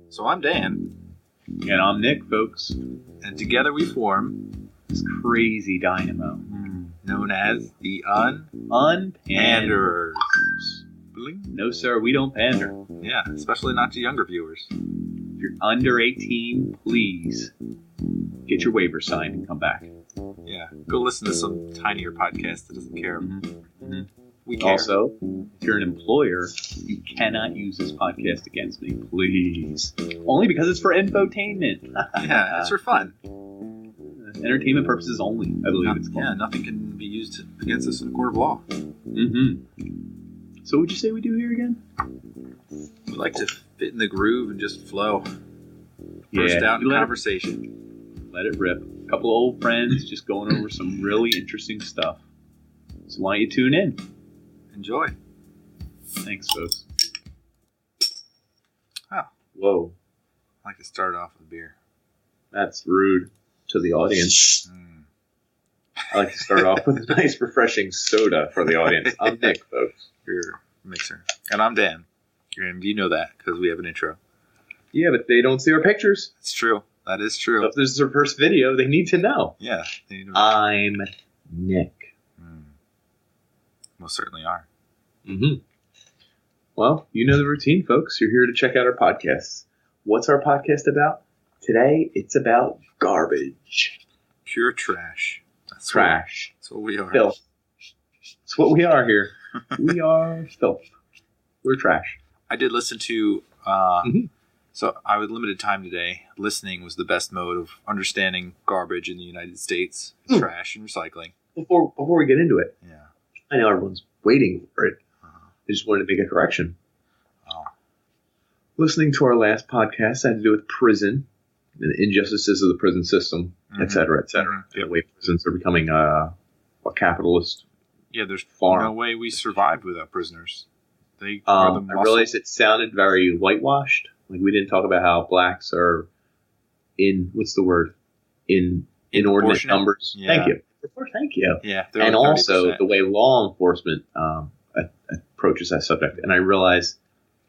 So I'm Dan. And I'm Nick, folks. And together we form this crazy dynamo known as the Unpanderers. No, sir, we don't pander. Yeah, especially not to younger viewers. If you're under 18, please get your waiver signed and come back. Yeah, go listen to some tinier podcast that doesn't care. We care. Also, if you're an employer, you cannot use this podcast against me, please. Only because it's for infotainment. Yeah, it's for fun. Entertainment purposes only, I believe it's called. Yeah, nothing can be used against us in a court of law. So what'd you say we do here again? We like to fit in the groove and just flow. Burst out in conversation. Let it rip. A couple of old friends just going over some really interesting stuff. So why don't you tune in? Enjoy. Thanks, folks. Oh. Whoa. I like to start off with beer. That's rude to the audience. I like to start off with a nice, refreshing soda for the audience. I'm Nick, folks. Your mixer. And I'm Dan. And you know that because we have an intro. Yeah, but they don't see our pictures. It's true. That is true. So if this is our first video, they need to know. Yeah. They need to know. I'm Nick. Most certainly are. Well, you know the routine, folks. You're here to check out our podcasts. What's our podcast about? Today, it's about garbage. Pure trash. That's trash. That's what we are. Filth. That's what we are here. We are filth. We're trash. I did listen to... So I was limited time today. Listening was the best mode of understanding garbage in the United States. Trash and recycling. Before we get into it. Yeah. I know everyone's waiting for it. I just wanted to make a correction. Listening to our last podcast had to do with prison and the injustices of the prison system, et cetera, et cetera. The way prisons are becoming a capitalist. Yeah, there's farm. No way we survived without prisoners. They are the muscle. I realized it sounded very whitewashed. Like we didn't talk about how blacks are in inordinate numbers. Yeah. Thank you. Thank you. Yeah, and like also the way law enforcement approaches that subject. And I realized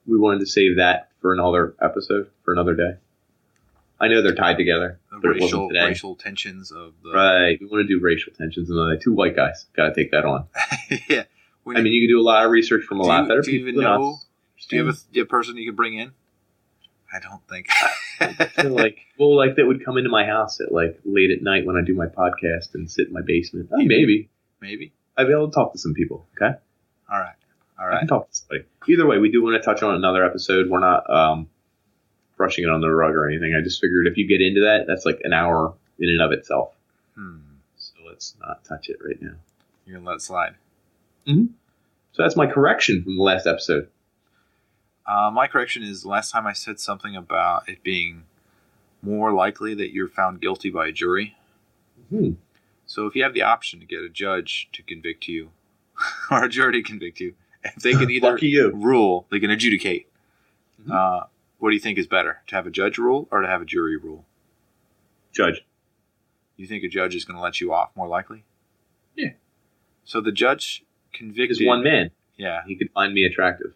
we wanted to save that for another episode, for another day. I know they're tied together. The racial tensions of the... Right. We want to do racial tensions another day. Two white guys. Got to take that on. Yeah. You can do a lot of research from a lot better people than us. Do you have a person you can bring in? I don't think. I feel that would come into my house at late at night when I do my podcast and sit in my basement. Maybe. I'd be able to talk to some people. Okay. All right. I can talk to somebody. Either way, we do want to touch on another episode. We're not brushing it on the rug or anything. I just figured if you get into that, that's like an hour in and of itself. So let's not touch it right now. You're gonna let it slide. So that's my correction from the last episode. My correction is the last time I said something about it being more likely that you're found guilty by a jury. So if you have the option to get a judge to convict you or a jury to convict you, if they can either rule, they can adjudicate. What do you think is better, to have a judge rule or to have a jury rule? Judge. You think a judge is going to let you off more likely? Yeah. So the judge convicted... There's one man. Yeah. He could find me attractive.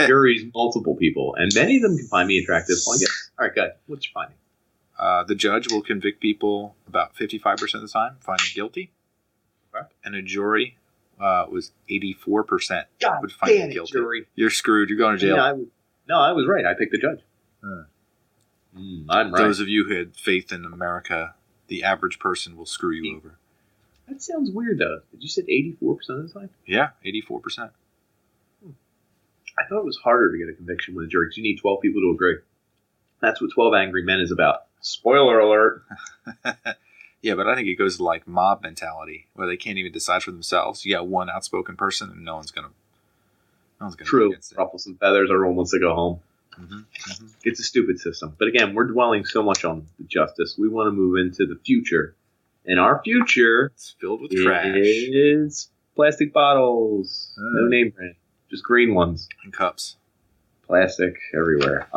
Jury's multiple people, and many of them can find me attractive. Well, I guess. All right, good. What's your finding? The judge will convict people about 55% of the time, find them guilty. Okay. And a jury was 84% God would find them damn guilty. Jury. You're screwed. You're going to jail. I was right. I picked the judge. I'm right. Those of you who had faith in America, the average person will screw you over. That sounds weird, though. Did you say 84% of the time? Yeah, 84%. I thought it was harder to get a conviction with a jury because you need 12 people to agree. That's what 12 Angry Men is about. Spoiler alert. Yeah, but I think it goes to like mob mentality where they can't even decide for themselves. You got one outspoken person and no one's gonna True. Ruffle some feathers. Everyone wants to go home. It's a stupid system. But again, we're dwelling so much on the justice. We want to move into the future. And our future it's filled with trash. Is plastic bottles. No name brand. Just green ones. And cups. Plastic everywhere.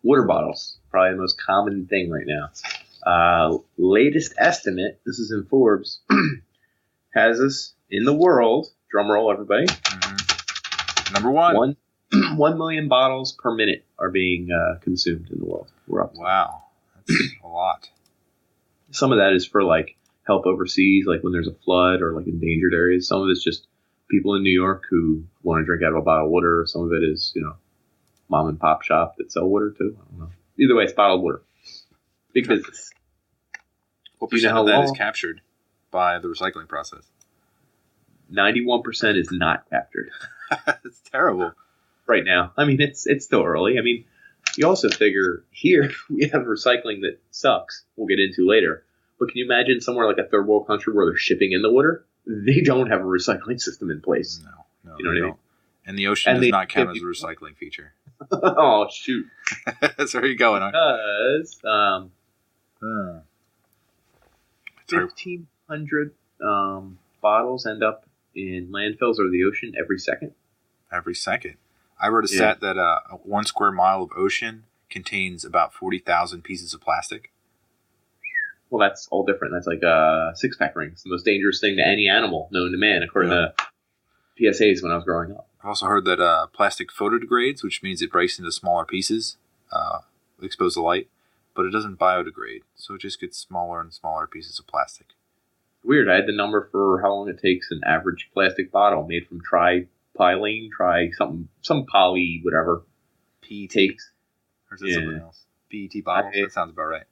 Water bottles. Probably the most common thing right now. Latest estimate, this is in Forbes, has us in the world, drum roll everybody. Number one. 1 million bottles per minute are being consumed in the world. We're up. Wow. That's a lot. Some of that is for like help overseas, like when there's a flood or like endangered areas. Some of it's just people in New York who want to drink out of a bottle of water. Some of it is, mom and pop shop that sell water too. I don't know. Either way, it's bottled water. Big business. What percent of that is captured by the recycling process? 91% is not captured. It's terrible. Right now. I mean, it's still early. I mean, you also figure here we have recycling that sucks. We'll get into later. But can you imagine somewhere like a third world country where they're shipping in the water? They don't have a recycling system in place. No, you know what I mean? And the ocean does not count as a recycling feature. Oh, shoot. That's where you're going, huh? Because 1,500 bottles end up in landfills or the ocean every second. Every second. I wrote a stat that 1 square mile of ocean contains about 40,000 pieces of plastic. Well, that's all different. That's like six-pack rings, the most dangerous thing to any animal known to man, according to PSAs when I was growing up. I've also heard that plastic photodegrades, which means it breaks into smaller pieces, exposed to light, but it doesn't biodegrade, so it just gets smaller and smaller pieces of plastic. Weird. I had the number for how long it takes an average plastic bottle made from tripylene, some poly, whatever. PET. Takes. Or is it something else? PET bottles? That sounds about right.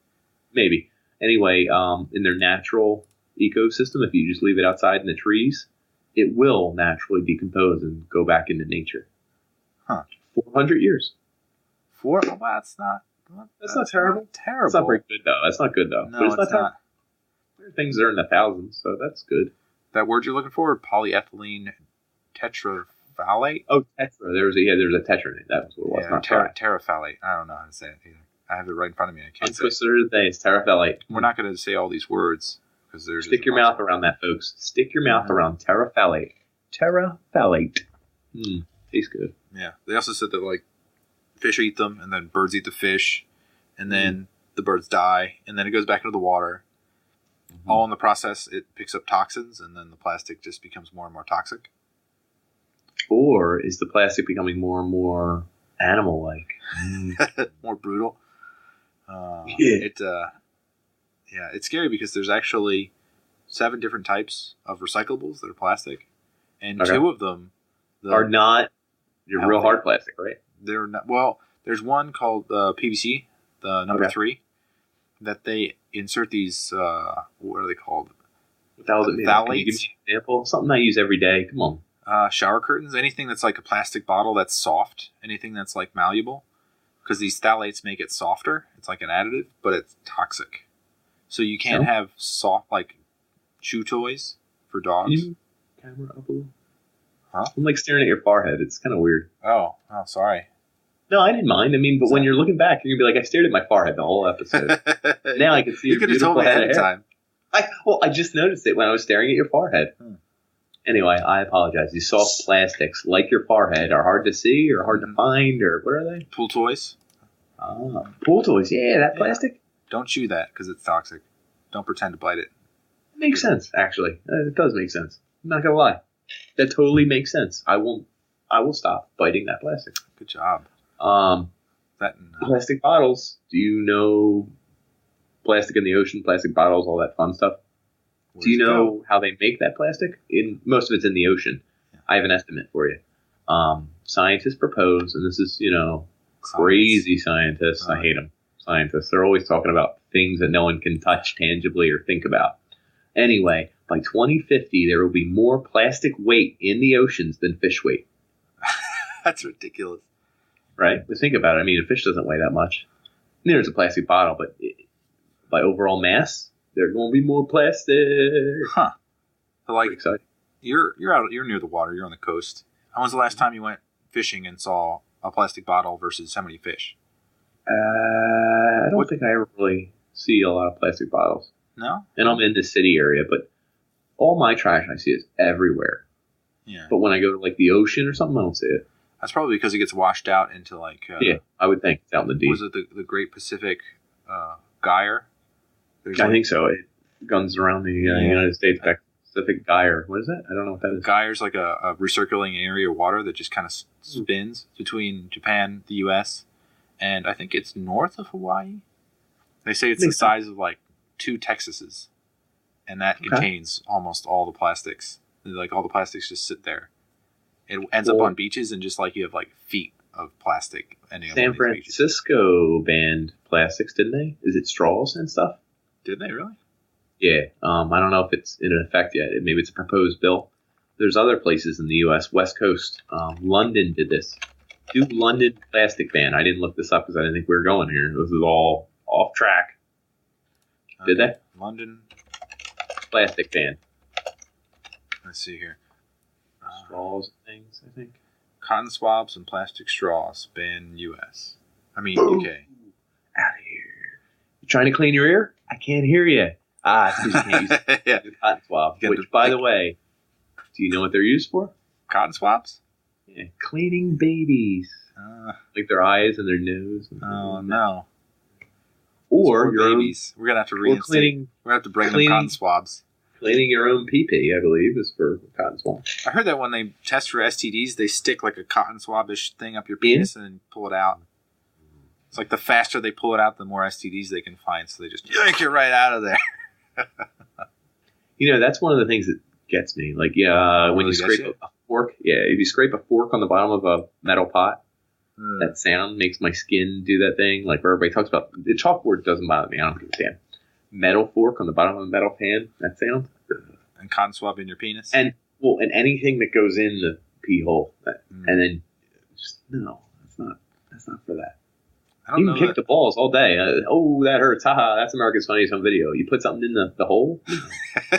Maybe. Anyway, in their natural ecosystem, if you just leave it outside in the trees, it will naturally decompose and go back into nature. Huh. 400 years. Well, that's not terrible. Not terrible. It's not very good, though. That's not good, though. No, it's not. There are things that are in the thousands, so that's good. That word you're looking for, polyethylene tetraphthalate? Oh, tetra. There's a tetra in it. That was what it was. Not terephthalate. I don't know how to say it either. I have it right in front of me. I can't say it. It's terephthalate. We're not going to say all these words. Stick your mouth around that, folks. Stick your mouth around terephthalate. Terephthalate. Tastes good. Yeah. They also said that, like, fish eat them, and then birds eat the fish, and then the birds die, and then it goes back into the water. All in the process, it picks up toxins, and then the plastic just becomes more and more toxic. Or is the plastic becoming more and more animal-like? More brutal. It's scary because there's actually 7 different types of recyclables that are plastic, and 2 of them are not your real hard plastic, right? They're not. Well, there's one called PVC, the number 3, that they insert these. What are they called? Phthalates. Can you give me an example? Something I use every day. Come on. Shower curtains. Anything that's like a plastic bottle that's soft. Anything that's like malleable. Because these phthalates make it softer. It's like an additive, but it's toxic. So you can't have soft, like, chew toys for dogs. Can you camera up a little? Huh? I'm like staring at your forehead. It's kind of weird. Oh, sorry. No, I didn't mind. I mean, but when you're looking back, you're going to be like, I stared at my forehead the whole episode. Now I can see your beautiful head of hair. Time. I just noticed it when I was staring at your forehead. Anyway, I apologize. These soft plastics, like your forehead, are hard to see or hard to find, or what are they? Pool toys. Pool toys. Yeah, that plastic. Don't chew that because it's toxic. Don't pretend to bite it. It makes sense, actually. It does make sense. I'm not going to lie. That totally makes sense. I will stop biting that plastic. Good job. Plastic bottles. Do you know plastic in the ocean, plastic bottles, all that fun stuff? Do you know how they make that plastic? Most of it's in the ocean. Yeah. I have an estimate for you. Scientists propose, and this is, crazy scientists. I hate them. Scientists. They're always talking about things that no one can touch tangibly or think about. Anyway, by 2050, there will be more plastic weight in the oceans than fish weight. That's ridiculous. Right? But think about it. I mean, a fish doesn't weigh that much. Neither is a plastic bottle, but by overall mass, there's going to be more plastic. Huh. So, like, exciting. You're near the water. You're on the coast. When was the last time you went fishing and saw a plastic bottle versus how many fish? I don't think I ever really see a lot of plastic bottles. No? And I'm in the city area, but all my trash I see is everywhere. Yeah. But when I go to, like, the ocean or something, I don't see it. That's probably because it gets washed out into, like... yeah, I would think. It's out in the deep. Was it the Great Pacific Gyre? I think so. It guns around the United States back specific gyre. What is that? I don't know what that is. Gyre's like a recirculating area of water that just kind of spins between Japan, the U.S., and I think it's north of Hawaii. They say it's the size of like 2 Texases, and that contains almost all the plastics. Like all the plastics just sit there. It ends up on beaches, and just like you have like feet of plastic. San Francisco banned plastics, didn't they? Is it straws and stuff? Did they really? Yeah. I don't know if it's in effect yet. Maybe it's a proposed bill. There's other places in the U.S. West Coast. London did this. Do London plastic ban. I didn't look this up because I didn't think we were going here. This is all off track. Okay. Did they? London plastic ban. Let's see here. Straws and things, I think. Cotton swabs and plastic straws ban U.S. I mean, UK. Out of here. You trying to clean your ear? I can't hear you. It's because you can't use the cotton swab. Which, by the way, do you know what they're used for? Cotton swabs? Yeah, cleaning babies. Like their eyes and their nose. Oh, no. Or your babies. We're going to have to reinstate. We're going to have to bring them cotton swabs. Cleaning your own pee-pee, I believe, is for cotton swab. I heard that when they test for STDs, they stick like a cotton swab-ish thing up your penis and then pull it out. It's like the faster they pull it out, the more STDs they can find. So they just yank it right out of there. That's one of the things that gets me. Like, when you scrape a fork. Yeah, if you scrape a fork on the bottom of a metal pot, that sound makes my skin do that thing. Like where everybody talks about, the chalkboard doesn't bother me. I don't give a damn. Metal fork on the bottom of a metal pan, that sound. And cotton swab in your penis? And anything that goes in the pee hole. And then, no, that's not for that. You can kick the balls all day. That hurts. Haha, that's America's Funniest Home Video. You put something in the hole?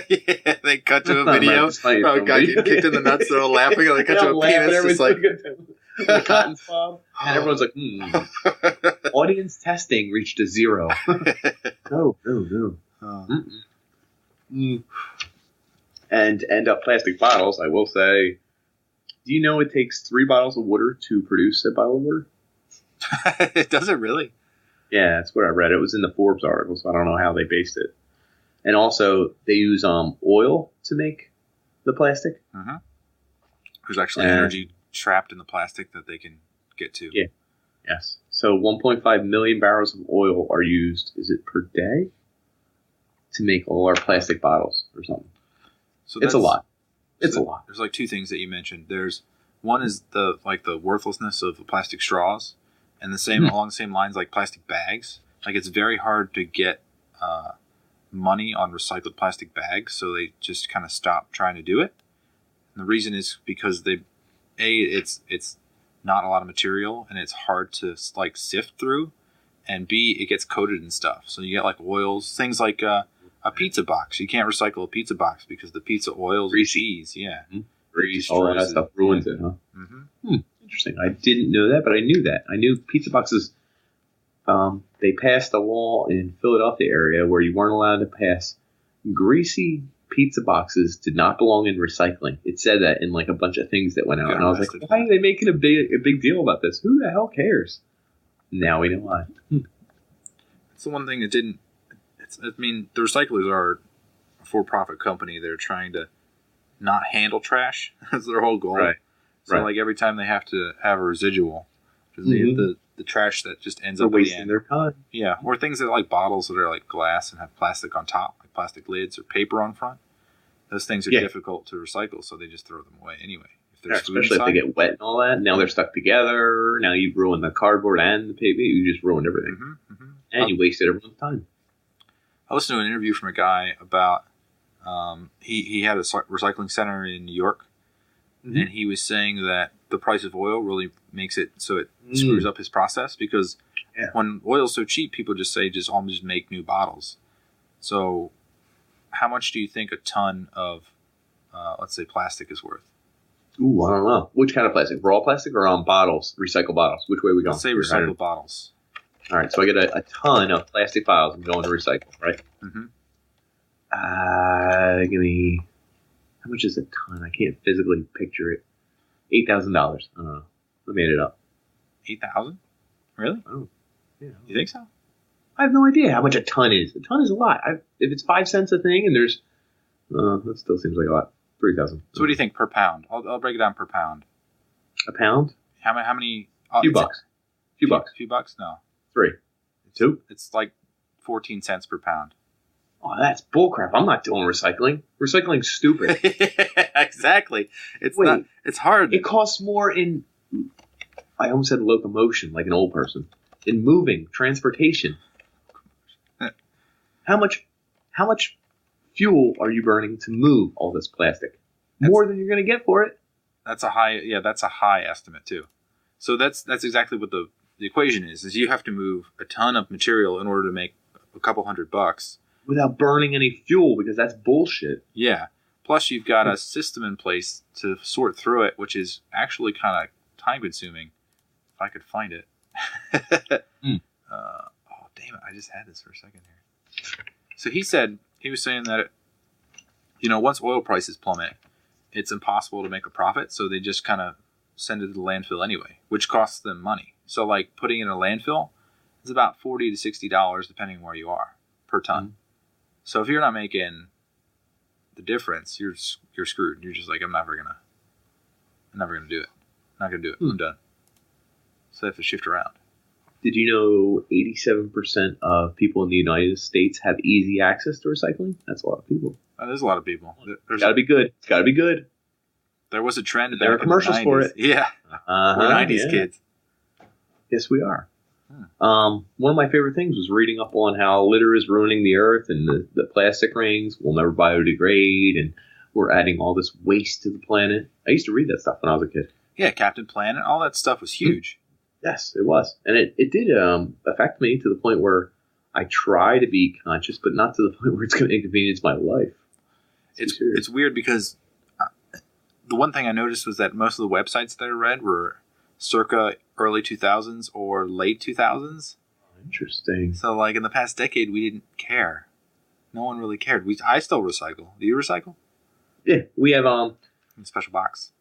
Yeah, they cut to a video. Oh, God, you kicked in the nuts. They're all laughing. And they cut to a penis. It's like the cotton swab. And everyone's like, Audience testing reached a 0. No. And end up plastic bottles, I will say. Do you know it takes 3 bottles of water to produce a bottle of water? It doesn't really. Yeah, that's what I read. It was in the Forbes article, so I don't know how they based it. And also, they use oil to make the plastic. Mm-hmm. There's actually energy trapped in the plastic that they can get to. Yeah. Yes. So 1.5 million barrels of oil are used, is it per day? To make all our plastic bottles or something. So it's a lot. It's a lot. There's like 2 things that you mentioned. There's one is the worthlessness of the plastic straws. And along the same lines, like plastic bags. Like it's very hard to get money on recycled plastic bags, so they just kind of stop trying to do it. And the reason is because it's not a lot of material, and it's hard to like sift through. And B, it gets coated and stuff. So you get like oils, things like a pizza box. You can't recycle a pizza box because the pizza oils and cheese. Yeah, grease, all that stuff ruins it, huh? Mm-hmm. Interesting. I didn't know that, but I knew that. I knew pizza boxes, they passed a law in Philadelphia area where you weren't allowed to pass greasy pizza boxes did not belong in recycling. It said that in like a bunch of things that went out. And I was like, why are they making a big deal about this? Who the hell cares? Now we know why. It's the one thing that didn't... the recyclers are a for-profit company. They're trying to not handle trash. That's their whole goal. Right. So like every time they have to have a residual, the trash that just ends up wasting their time. Yeah, or things that are like bottles that are like glass and have plastic on top, like plastic lids or paper on front. Those things are difficult to recycle, so they just throw them away anyway. Especially if they get wet and all that. Now they're stuck together. Now you've ruined the cardboard and the paper. You just ruined everything. And you wasted everyone's time. I listened to an interview from a guy about he had a recycling center in New York. And he was saying that the price of oil really makes it so it screws up his process because when oil's so cheap, people just say just make new bottles. So how much do you think a ton of, let's say, plastic is worth? Ooh, I don't know. Which kind of plastic? Raw plastic or on bottles? Recycled bottles? Which way are we going? Let's say recycled bottles. All right, so I get a ton of plastic bottles I'm going to recycle, right? Give me... How much is a ton? I can't physically picture it. $8,000. I don't know. I made it up. 8,000? Really? Oh, yeah. You think so? I have no idea how much a ton is. A ton is a lot. If it's 5 cents a thing and there's That still seems like a lot. 3,000. So what do you think per pound? I'll break it down per pound. A pound? How many? Few bucks. Few bucks. Few bucks? No. 3. 2? It's like 14 cents per pound. Oh, that's bullcrap. I'm not doing recycling. Recycling's stupid. Exactly. It's hard. It costs more in, I almost said locomotion, like an old person. In moving, transportation. How much fuel are you burning to move all this plastic? More than you're going to get for it. That's a high estimate too. So that's exactly what the equation is you have to move a ton of material in order to make a couple $100 without burning any fuel, because that's bullshit. Yeah. Plus you've got a system in place to sort through it, which is actually kind of time consuming. If I could find it. Oh, damn it. I just had this for a second here. So he was saying that, once oil prices plummet, it's impossible to make a profit. So they just kind of send it to the landfill anyway, which costs them money. So like putting in a landfill is about $40 to $60, depending on where you are, per ton. Mm-hmm. So if you're not making the difference, you're screwed. You're just like, I'm never gonna do it. I'm not gonna do it. I'm done. So they have to shift around. Did you know 87% of people in the United States have easy access to recycling? That's a lot of people. There's a lot of people. It's got to be good. It's got to be good. There was a trend. There are commercials for it. Yeah. We're 90s kids. Yes, we are. One of my favorite things was reading up on how litter is ruining the earth, and the plastic rings will never biodegrade, and we're adding all this waste to the planet. I used to read that stuff when I was a kid. Yeah, Captain Planet. All that stuff was huge. Yes, it was. And it did affect me to the point where I try to be conscious, but not to the point where it's going to inconvenience my life. It's weird because the one thing I noticed was that most of the websites that I read were circa early 2000s or late 2000s. Interesting. So like in the past decade, we didn't care. No one really cared. I still recycle. Do you recycle? Yeah, we have in a special box.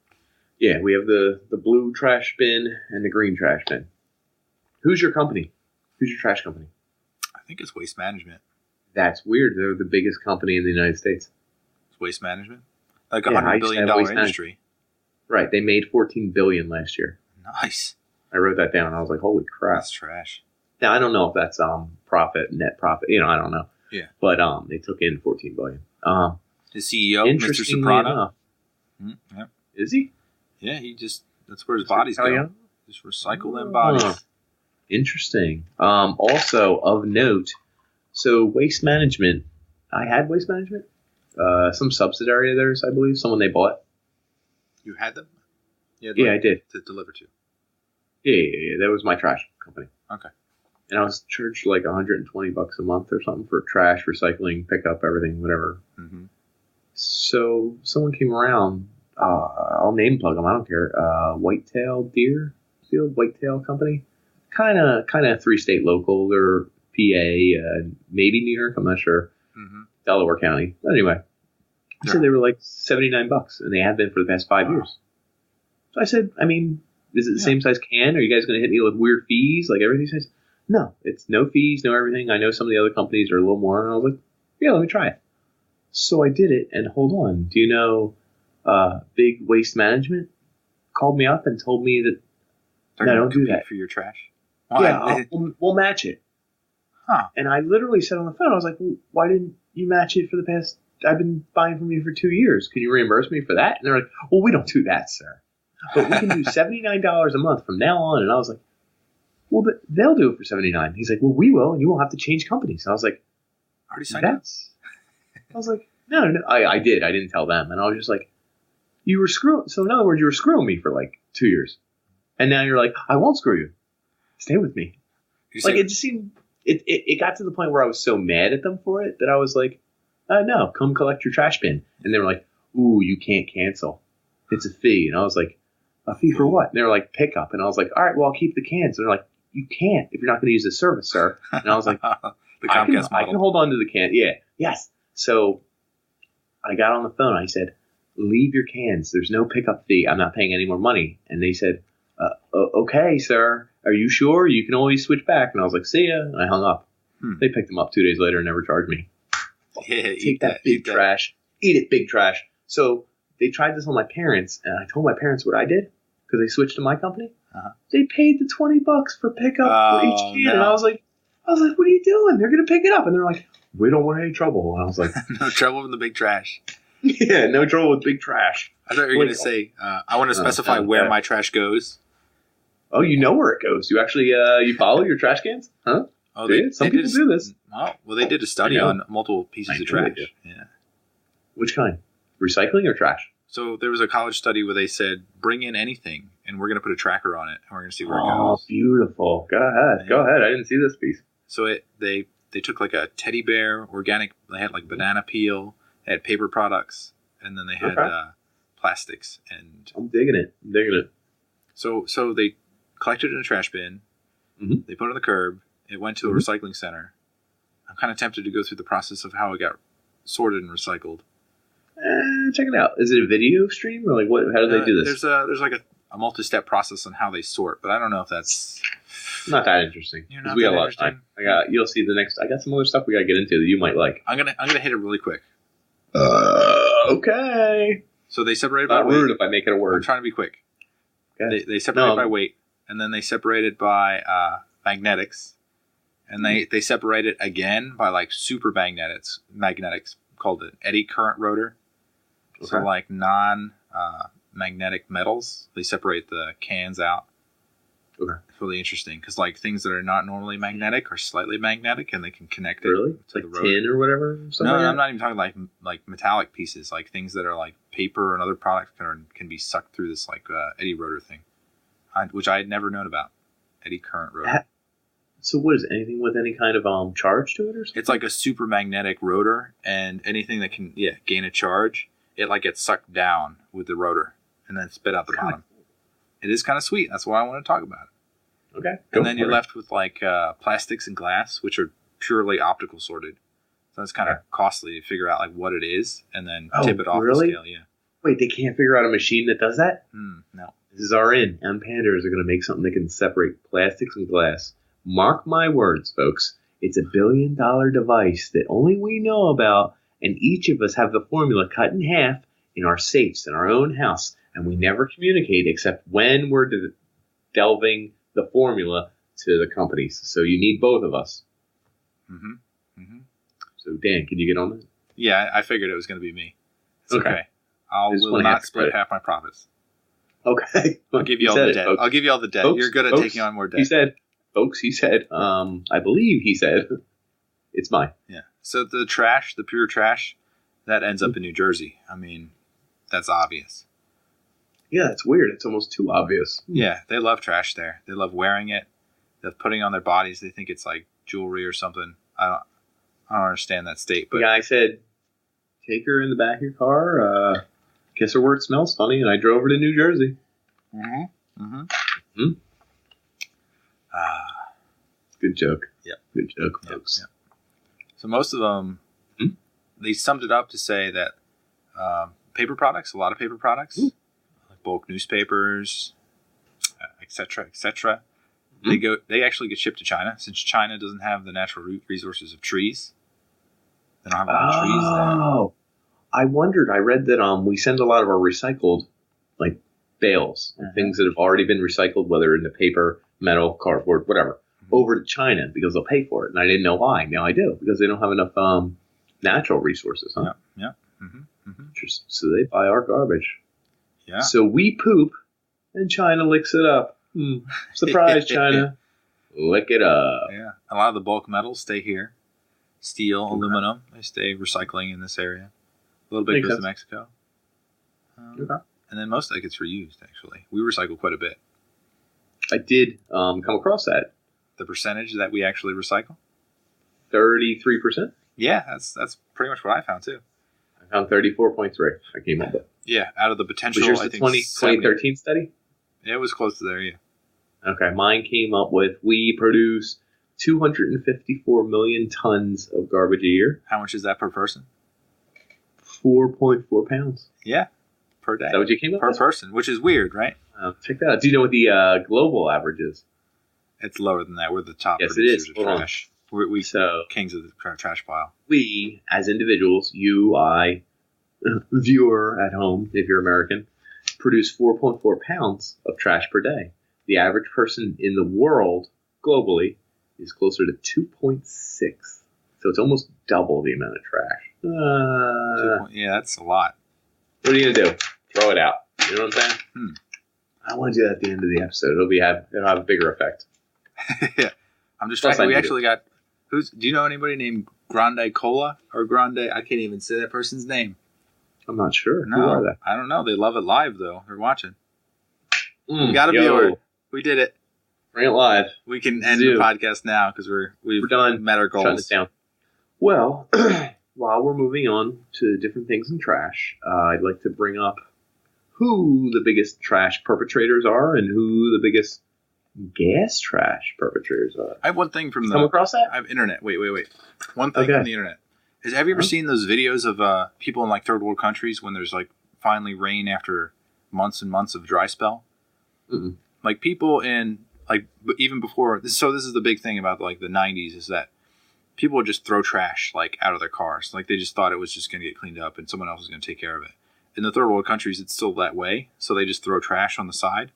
Yeah, we have the blue trash bin and the green trash bin. Who's your company? Who's your trash company? I think it's Waste Management. That's weird. They're the biggest company in the United States. It's Waste Management? Like $100 billion industry. Right. They made $14 billion last year. Nice. I wrote that down. I was like, holy crap. That's trash. Now, I don't know if that's net profit. I don't know. Yeah. But they took in $14 billion. The CEO, Mr. Soprano. Yeah. Is he? Yeah, that's where his bodies go. Just recycle them bodies. Interesting. Also, of note, so Waste Management, I had Waste Management, some subsidiary of theirs, I believe, someone they bought. You had them? Yeah, I did. To deliver to. Yeah. That was my trash company. Okay. And I was charged like $120 a month or something for trash, recycling, pickup, everything, whatever. Mm-hmm. So someone came around. I'll name plug them. I don't care. Whitetail Company. Kind of 3-state local. They're PA, maybe New York. I'm not sure. Mm-hmm. Delaware County. But anyway, I said they were like $79, and they have been for the past 5 years. So I said, is it the same size can? Are you guys going to hit me with weird fees like everything says? No, it's no fees, no everything. I know some of the other companies are a little more, and I was like, yeah, let me try it. So I did it, and hold on. Do you know Big Waste Management called me up and told me that no, don't do that for your trash? Yeah, we'll match it. Huh. And I literally said on the phone, I was like, well, why didn't you match it for the past, I've been buying from you for 2 years. Can you reimburse me for that? And they're like, well, we don't do that, sir. But we can do $79 a month from now on. And I was like, well, but they'll do it for $79. He's like, well, we will, and you won't have to change companies. And I was like, already signed up? I was like, no. I did. I didn't tell them. And I was just like, you were screwing. So in other words, you were screwing me for like 2 years. And now you're like, I won't screw you. Stay with me. It just seemed, it got to the point where I was so mad at them for it that I was like, no, come collect your trash bin. And they were like, ooh, you can't cancel. It's a fee. And I was like, a fee for what? And they were like, pickup. And I was like, all right, well, I'll keep the cans. And they're like, you can't if you're not going to use the service, sir. And I was like, the Comcast model. I can hold on to the can. Yeah. Yes. So I got on the phone. I said, leave your cans. There's no pickup fee. I'm not paying any more money. And they said, okay, sir. Are you sure? You can always switch back. And I was like, see ya. And I hung up. They picked them up 2 days later and never charged me. Yeah, Take that big trash Eat it, big trash. So they tried this on my parents, and I told my parents what I did because they switched to my company. Uh-huh. They paid the $20 for pickup for each can, no. and I was like, what are you doing? They're gonna pick it up, and they're like, we don't want any trouble. And I was like, no trouble with the big trash. Yeah, no trouble with big trash. I thought you were going to say, I want to specify where my trash goes. Oh, you know where it goes. You actually you follow your trash cans? Huh? Oh, Some people do this. Oh, well, they did a study on multiple pieces of trash. Yeah. Which kind? Recycling or trash? So there was a college study where they said, bring in anything, and we're going to put a tracker on it, and we're going to see where it goes. Oh, beautiful. Go ahead. Yeah. Go ahead. I didn't see this piece. So they took like a teddy bear, organic, they had like banana peel, they had paper products, and then they had plastics. And I'm digging it. So they collected it in a trash bin. Mm-hmm. They put it on the curb. It went to a recycling center. I'm kind of tempted to go through the process of how it got sorted and recycled. Check it out. Is it a video stream or like what? How do they do this? There's like a multi-step process on how they sort, but I don't know if that's not that interesting. We got a lot of time. You'll see the next. I got some other stuff we got to get into that you might like. I'm gonna hit it really quick. Okay. So they separated by weight. Rude if I make it a word. I'm trying to be quick. Okay. They separated by weight, and then they separated by magnetics, and they separated again by like super magnetics called an eddy current rotor. Okay. So like non-magnetic metals, they separate the cans out. Okay. It's really interesting because like things that are not normally magnetic are slightly magnetic, and they can connect it to the rotor. Tin or whatever. No, I'm not even talking like metallic pieces, like things that are like paper and other products can be sucked through this like eddy rotor thing, which I had never known about. Eddy current rotor. So what is it? Anything with any kind of charge to it or something? It's like a super magnetic rotor, and anything that can gain a charge, it like gets sucked down with the rotor and then spit out the bottom. It is kind of sweet. That's why I want to talk about it. Okay. And then you're left with like plastics and glass, which are purely optical sorted. So it's kind of costly to figure out like what it is and then tip it off the scale. Yeah. Wait, they can't figure out a machine that does that? No. This is our in. Panders are going to make something that can separate plastics and glass. Mark my words, folks. It's $1 billion device that only we know about, and each of us have the formula cut in half in our safes in our own house, and we never communicate except when we're delving the formula to the companies. So you need both of us. Mm-hmm. Mm-hmm. So Dan, can you get on that? Yeah, I figured it was going to be me. It's okay. I will not split half my profits. Okay. I'll give you all the debt. Folks. I'll give you all the debt. Folks, You're good at taking on more debt. He said, I believe he said, it's mine. Yeah. So the trash, the pure trash, that ends up in New Jersey. I mean, that's obvious. Yeah, it's weird. It's almost too obvious. Yeah, they love trash there. They love wearing it. They're putting it on their bodies. They think it's like jewelry or something. I don't understand that state. But the guy said, take her in the back of your car, kiss her where it smells funny, and I drove her to New Jersey. Mm-hmm. Mm-hmm. Mm-hmm. Good joke. Yeah. Good joke, folks. Yeah. So most of them, they summed it up to say that paper products, a lot of paper products, like bulk newspapers, etc., they actually get shipped to China, since China doesn't have the natural resources of trees. They don't have a lot of trees there. Oh, I wondered. I read that we send a lot of our recycled, like bales and things that have already been recycled, whether in the paper, metal, cardboard, whatever, over to China because they'll pay for it. And I didn't know why. Now I do, because they don't have enough natural resources. Huh? Yeah. Mm-hmm. Mm-hmm. So they buy our garbage. Yeah. So we poop, and China licks it up. Surprise, China. Lick it up. Yeah. A lot of the bulk metals stay here. Steel, aluminum, they stay recycling in this area. A little bit goes to Mexico. And then most of that gets reused, actually. We recycle quite a bit. I did come across that. The percentage that we actually recycle? 33%? Yeah, that's pretty much what I found, too. I found 34.3. I came up with. Yeah, out of the potential, was yours I the think 2013 study? Yeah, it was close to there, yeah. Okay, mine came up with, we produce 254 million tons of garbage a year. How much is that per person? 4.4 pounds. Yeah, per day. Is that what you came up with? Per person, which is weird, right? Check that out. Do you know what the global average is? It's lower than that. We're the top producers of trash. We're kings of the trash pile. We, as individuals, you, I, viewer at home, if you're American, produce 4.4 pounds of trash per day. The average person in the world, globally, is closer to 2.6. So it's almost double the amount of trash. Yeah, that's a lot. What are you going to do? Throw it out. You know what I'm saying? I want to do that at the end of the episode. It'll have a bigger effect. Yeah. I'm just trying. We actually got... Do you know anybody named Grande Cola or Grande? I can't even say that person's name. I'm not sure. No, who are they? I don't know. They love it live, though. They're watching. We got a viewer. We did it. Bring it live. We can end the podcast now because we're done. Met our goals. Shutting it down. Well, while we're moving on to different things in trash, I'd like to bring up who the biggest trash perpetrators are and who the biggest gas trash perpetrators are. I have one thing from Come across that? I have internet. Wait. One thing from the internet. Have you ever seen those videos of people in like third world countries when there's like finally rain after months and months of dry spell? Mm-mm. Like people in like even before this. So this is the big thing about like the 90s is that people would just throw trash like out of their cars. Like they just thought it was just going to get cleaned up and someone else was going to take care of it. In the third world countries, it's still that way. So they just throw trash on the side.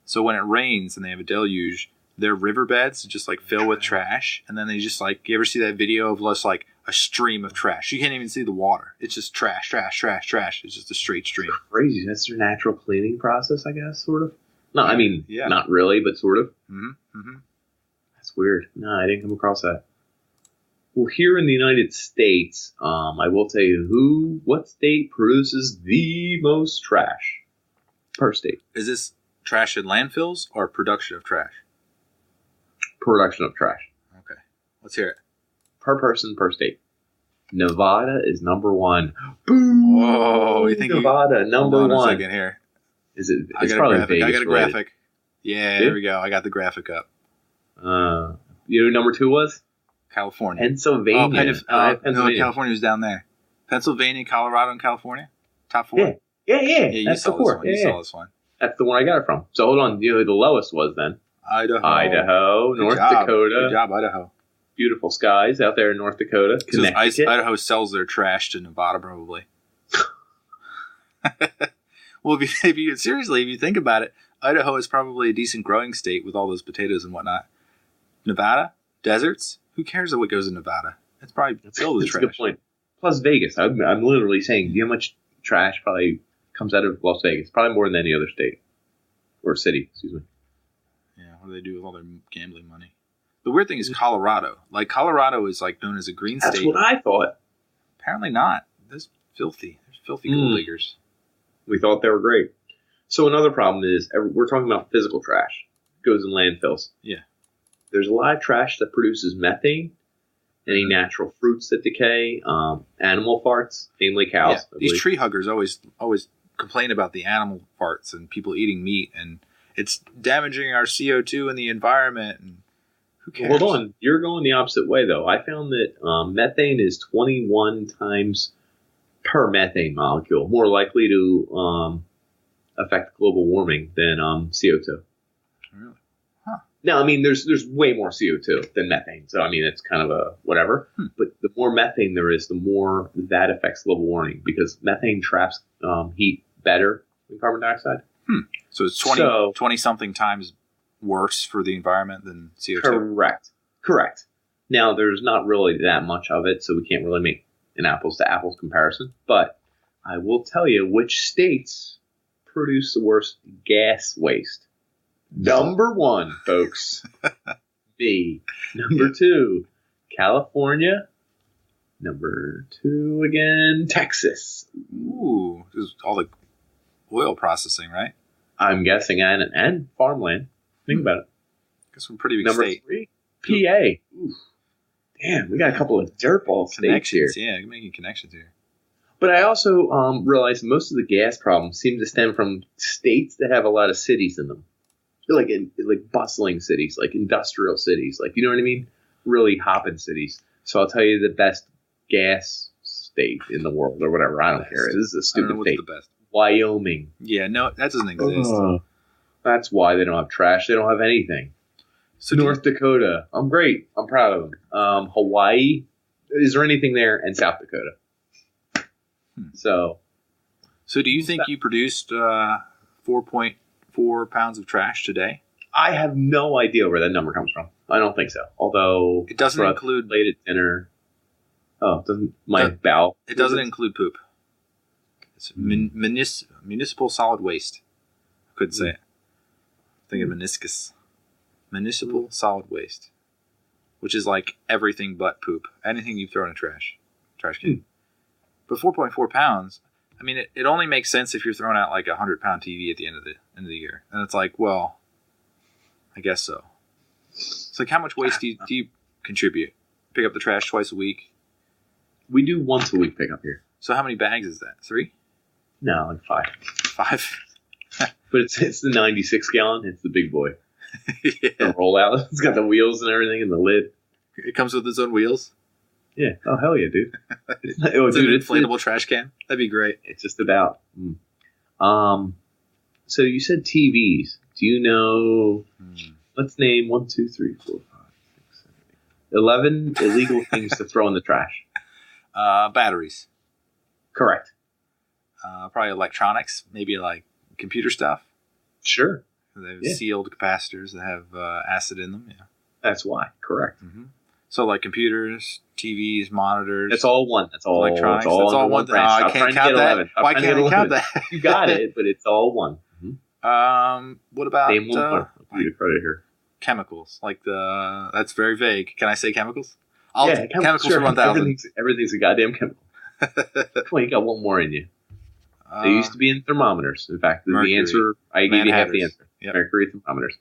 So when it rains and they have a deluge, their riverbeds just like fill with trash. And then they just like, you ever see that video of just like a stream of trash? You can't even see the water. It's just trash. It's just a straight stream. Crazy. That's their natural cleaning process, I guess, sort of. No, I mean, not really, but sort of. Mm-hmm. That's weird. No, I didn't come across that. Well, here in the United States, I will tell you what state produces the most trash per state. Is this trash in landfills or production of trash? Production of trash. Okay. Let's hear it. Per person, per state. Nevada is number one. Boom! Whoa, you think Nevada, number one. Hold on a second here. Is it? It's probably Vegas. I got a graphic. Yeah, there we go. I got the graphic up. You know who number two was? California. Pennsylvania. No, California was down there. Pennsylvania, Colorado, and California? Top four? Yeah. You That's saw the four. You saw this one. That's the one I got it from. So hold on. You know who the lowest was then? Idaho. North Dakota. Good job, Idaho. Beautiful skies out there in North Dakota. Connecticut. Idaho sells their trash to Nevada, probably. Well, if you think about it, Idaho is probably a decent growing state with all those potatoes and whatnot. Nevada? Deserts? Who cares what goes in Nevada? It's probably filled with trash. That's a good point. Plus Vegas. I'm literally saying, do you know how much trash probably comes out of Las Vegas? Probably more than any other state. Or city, excuse me. Yeah, what do they do with all their gambling money? The weird thing is Colorado. Like, Colorado is like known as a green state. That's what I thought. Apparently not. There's filthy gold diggers. We thought they were great. So another problem is, we're talking about physical trash. It goes in landfills. Yeah. There's a lot of trash that produces methane, any natural fruits that decay, animal farts, namely cows. Yeah. These tree huggers always complain about the animal farts and people eating meat, and it's damaging our CO2 in the environment. And who cares? Hold on. You're going the opposite way, though. I found that methane is 21 times per methane molecule more likely to affect global warming than CO2. Really? Huh. Now, I mean, there's way more CO2 than methane, so I mean, it's kind of a whatever. But the more methane there is, the more that affects global warming because methane traps heat better than carbon dioxide. So it's 20 something times worse for the environment than CO2. Correct. Now, there's not really that much of it, so we can't really make an apples to apples comparison. But I will tell you which states produce the worst gas waste. Number one, folks. B. Number two, California. Number two again, Texas. Ooh, all the oil processing, right? I'm guessing, and farmland. Think about it. Guess we're a pretty big Number state. Three, PA. Ooh. Damn, we got a couple of dirtball states here. Yeah, you're making connections here. But I also realized most of the gas problems seem to stem from states that have a lot of cities in them. Like bustling cities, like industrial cities, like, you know what I mean? Really hopping cities. So I'll tell you the best gas state in the world or whatever. I don't care. This is a stupid state. The best. Wyoming. Yeah, no, that doesn't exist. That's why they don't have trash. They don't have anything. So North Dakota. I'm great. I'm proud of them. Hawaii. Is there anything there? And South Dakota. So do you think you produced 4.4 pounds of trash today? I have no idea where that number comes from. I don't think so. Although it doesn't include late at dinner. Oh, doesn't my bowel? It doesn't include poop. It's municipal solid waste. I couldn't say it. Thinking meniscus. Municipal solid waste, which is like everything but poop. Anything you throw in a trash can. But 4.4 pounds. I mean, it only makes sense if you're throwing out like a 100-pound TV at the end of the year, and it's like, well, I guess so. It's like, how much waste do you contribute? Pick up the trash twice a week? We do once a week pickup here. So how many bags is that? 3? No, like 5. 5? But it's the 96 gallon. It's the big boy. Yeah. The rollout. It's got the wheels and everything and the lid. It comes with its own wheels? Yeah. Oh, hell yeah, dude. It's an inflatable trash can? That'd be great. It's just about. So you said TVs. Do you know? Let's name 1, 2, 3, 4, 5, 6, 7, 8, 11 illegal things to throw in the trash. Batteries. Correct. Probably electronics. Maybe like computer stuff. Sure. They have sealed capacitors that have acid in them. Yeah. That's why. Correct. Mm-hmm. So like computers, TVs, monitors. It's all one. That's all. Electronics. It's all that's all one. I can't count that. Why can't I count that? You got it, but it's all one. What about name one part? I'll give you credit here. Chemicals? Like that's very vague. Can I say chemicals? Chemicals sure. For 1,000. Everything's a goddamn chemical. Come on, you got one more in you. They used to be in thermometers. In fact, the answer, I gave you half the answer. Yep. Mercury thermometers.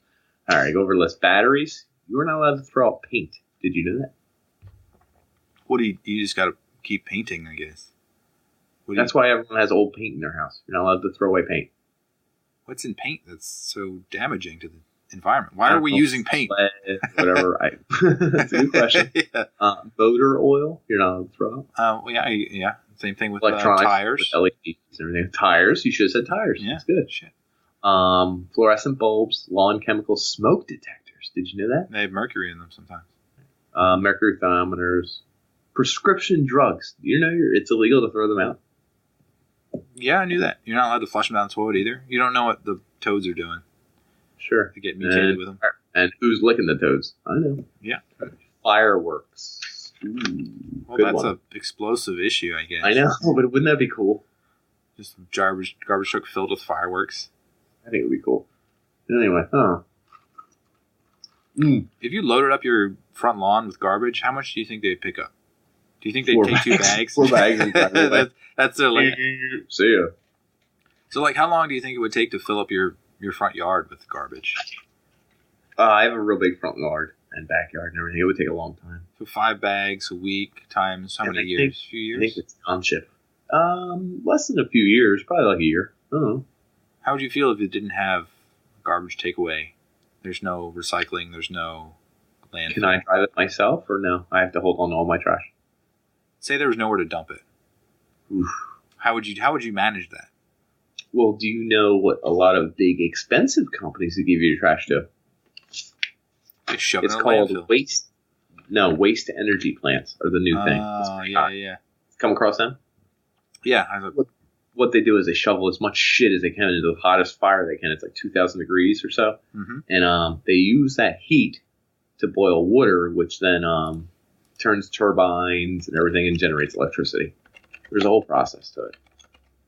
All right, go over the list. Batteries. You were not allowed to throw out paint. Did you know that? What do you just got to keep painting, I guess. That's why everyone has old paint in their house. You're not allowed to throw away paint. What's in paint that's so damaging to the environment? Why are we using paint? Whatever. That's a good question. Yeah. Motor oil. You're not allowed to throw out. Yeah. Same thing with electronics, tires. With LEDs and everything. Tires. You should have said tires. Yeah. That's good. Shit. Fluorescent bulbs, lawn chemical smoke detectors. Did you know that? They have mercury in them sometimes. Mercury thermometers. Prescription drugs. You know it's illegal to throw them out? Yeah, I knew that. You're not allowed to flush them down the toilet either. You don't know what the toads are doing. Sure. To get mutated with them. And who's licking the toads? I know. Yeah. Fireworks. Ooh, well, that's an explosive issue, I guess. I know, but wouldn't that be cool? Just garbage truck filled with fireworks. I think it would be cool. Anyway, If you loaded up your front lawn with garbage, how much do you think they'd pick up? Do you think they'd take 2 bags? 4 bags. That's their limit. See ya. So, like, how long do you think it would take to fill up your front yard with garbage? I have a real big front yard and backyard and everything. It would take a long time. So 5 bags a week times how many years? A few years? I think it's township. Less than a few years. Probably like a year. I don't know. How would you feel if it didn't have garbage takeaway? There's no recycling. There's no landfill. Can I drive it myself or no? I have to hold on to all my trash. Say there was nowhere to dump it. Oof. How would you manage that? Well, do you know what a lot of big expensive companies that give you your trash do? They shove it in a called landfill. waste to energy plants are the new thing. Oh, yeah. Come across them? Yeah. What they do is they shovel as much shit as they can into the hottest fire they can. It's like 2,000 degrees or so. Mm-hmm. And they use that heat to boil water, which then turns turbines and everything and generates electricity. There's a whole process to it.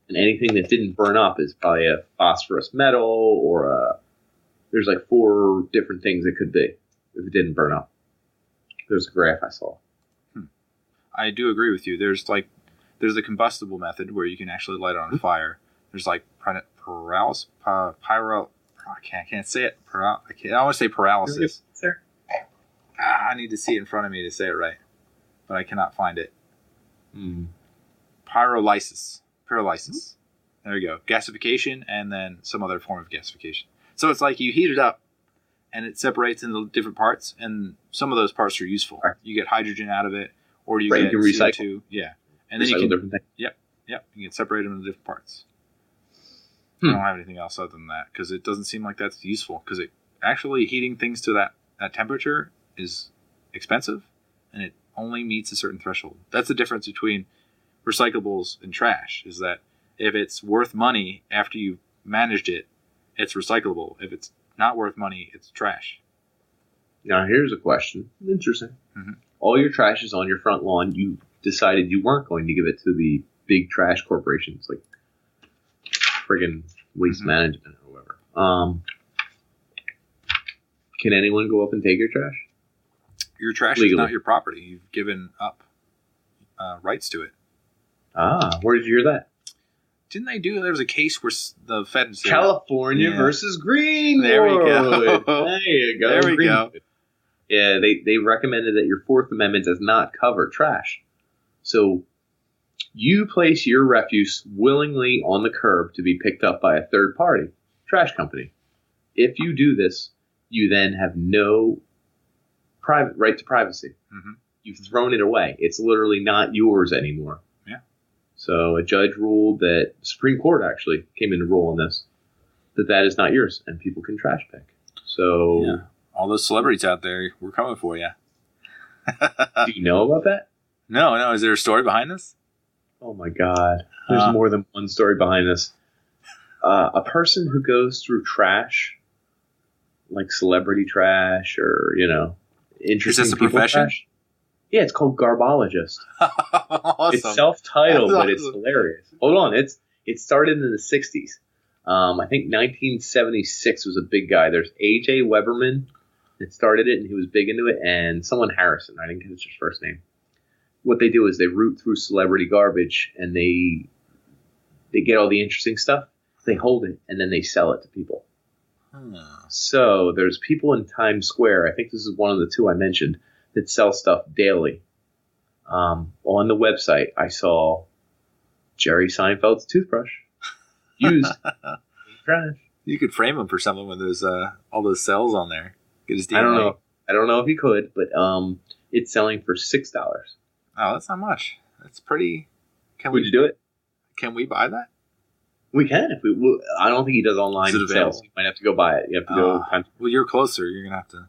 And anything that didn't burn up is probably a phosphorus metal or there's like 4 different things it could be if it didn't burn up. There's a graph I saw. I do agree with you. There's the combustible method where you can actually light it on fire. There's like pyro. I can't say it. I want to say paralysis. Sir? I need to see it in front of me to say it right, but I cannot find it. Pyrolysis. There you go. Gasification and then some other form of gasification. So it's like you heat it up and it separates into different parts, and some of those parts are useful. Right. You get hydrogen out of it, or you get CO2. Recycle. Yeah. And then you can different things. Yep. You can separate them into different parts. I don't have anything else other than that because it doesn't seem like that's useful because it actually heating things to that temperature is expensive and it only meets a certain threshold. That's the difference between recyclables and trash is that if it's worth money after you've managed it, it's recyclable. If it's not worth money, it's trash. Now, here's a question. Interesting. Mm-hmm. All your trash is on your front lawn. You decided you weren't going to give it to the big trash corporations like friggin' Waste Management or whatever. Can anyone go up and take your trash? Your trash Legally. is not your property. You've given up rights to it. Where did you hear that? Didn't they do? There was a case where the feds. California versus Greenwood. There we go. There you go. There we go. Yeah, they recommended that your Fourth Amendment does not cover trash. So you place your refuse willingly on the curb to be picked up by a third party trash company. If you do this, you then have no private right to privacy. Mm-hmm. You've thrown it away. It's literally not yours anymore. Yeah. So a judge ruled that the Supreme Court actually came in to rule on this, that is not yours, and people can trash pick. So yeah. All those celebrities out there, we're coming for you. do you know about that? No. Is there a story behind this? Oh my God. There's more than one story behind this. A person who goes through trash, like celebrity trash or, interesting Is this a people profession? trash. Yeah, it's called garbologist. Awesome. It's self-titled, That's but it's awesome. hilarious. Hold on. It started in the 60s. I think 1976 was a big guy. There's A.J. Weberman that started it, and he was big into it, and someone Harrison. I didn't get his first name. What they do is they root through celebrity garbage, and they get all the interesting stuff. They hold it, and then they sell it to people. So there's people in Times Square. I think this is one of the two I mentioned that sell stuff daily. On the website, I saw Jerry Seinfeld's toothbrush used in trash. You could frame him for something with those all those cells on there. Get his DNA. I don't know if you could, but it's selling for $6. Oh, that's not much. That's pretty. Would you do it? Can we buy that? We can if we. I don't think he does online Is it available? sales. You might have to go buy it. You have to go. Well, you're closer. You're gonna have to.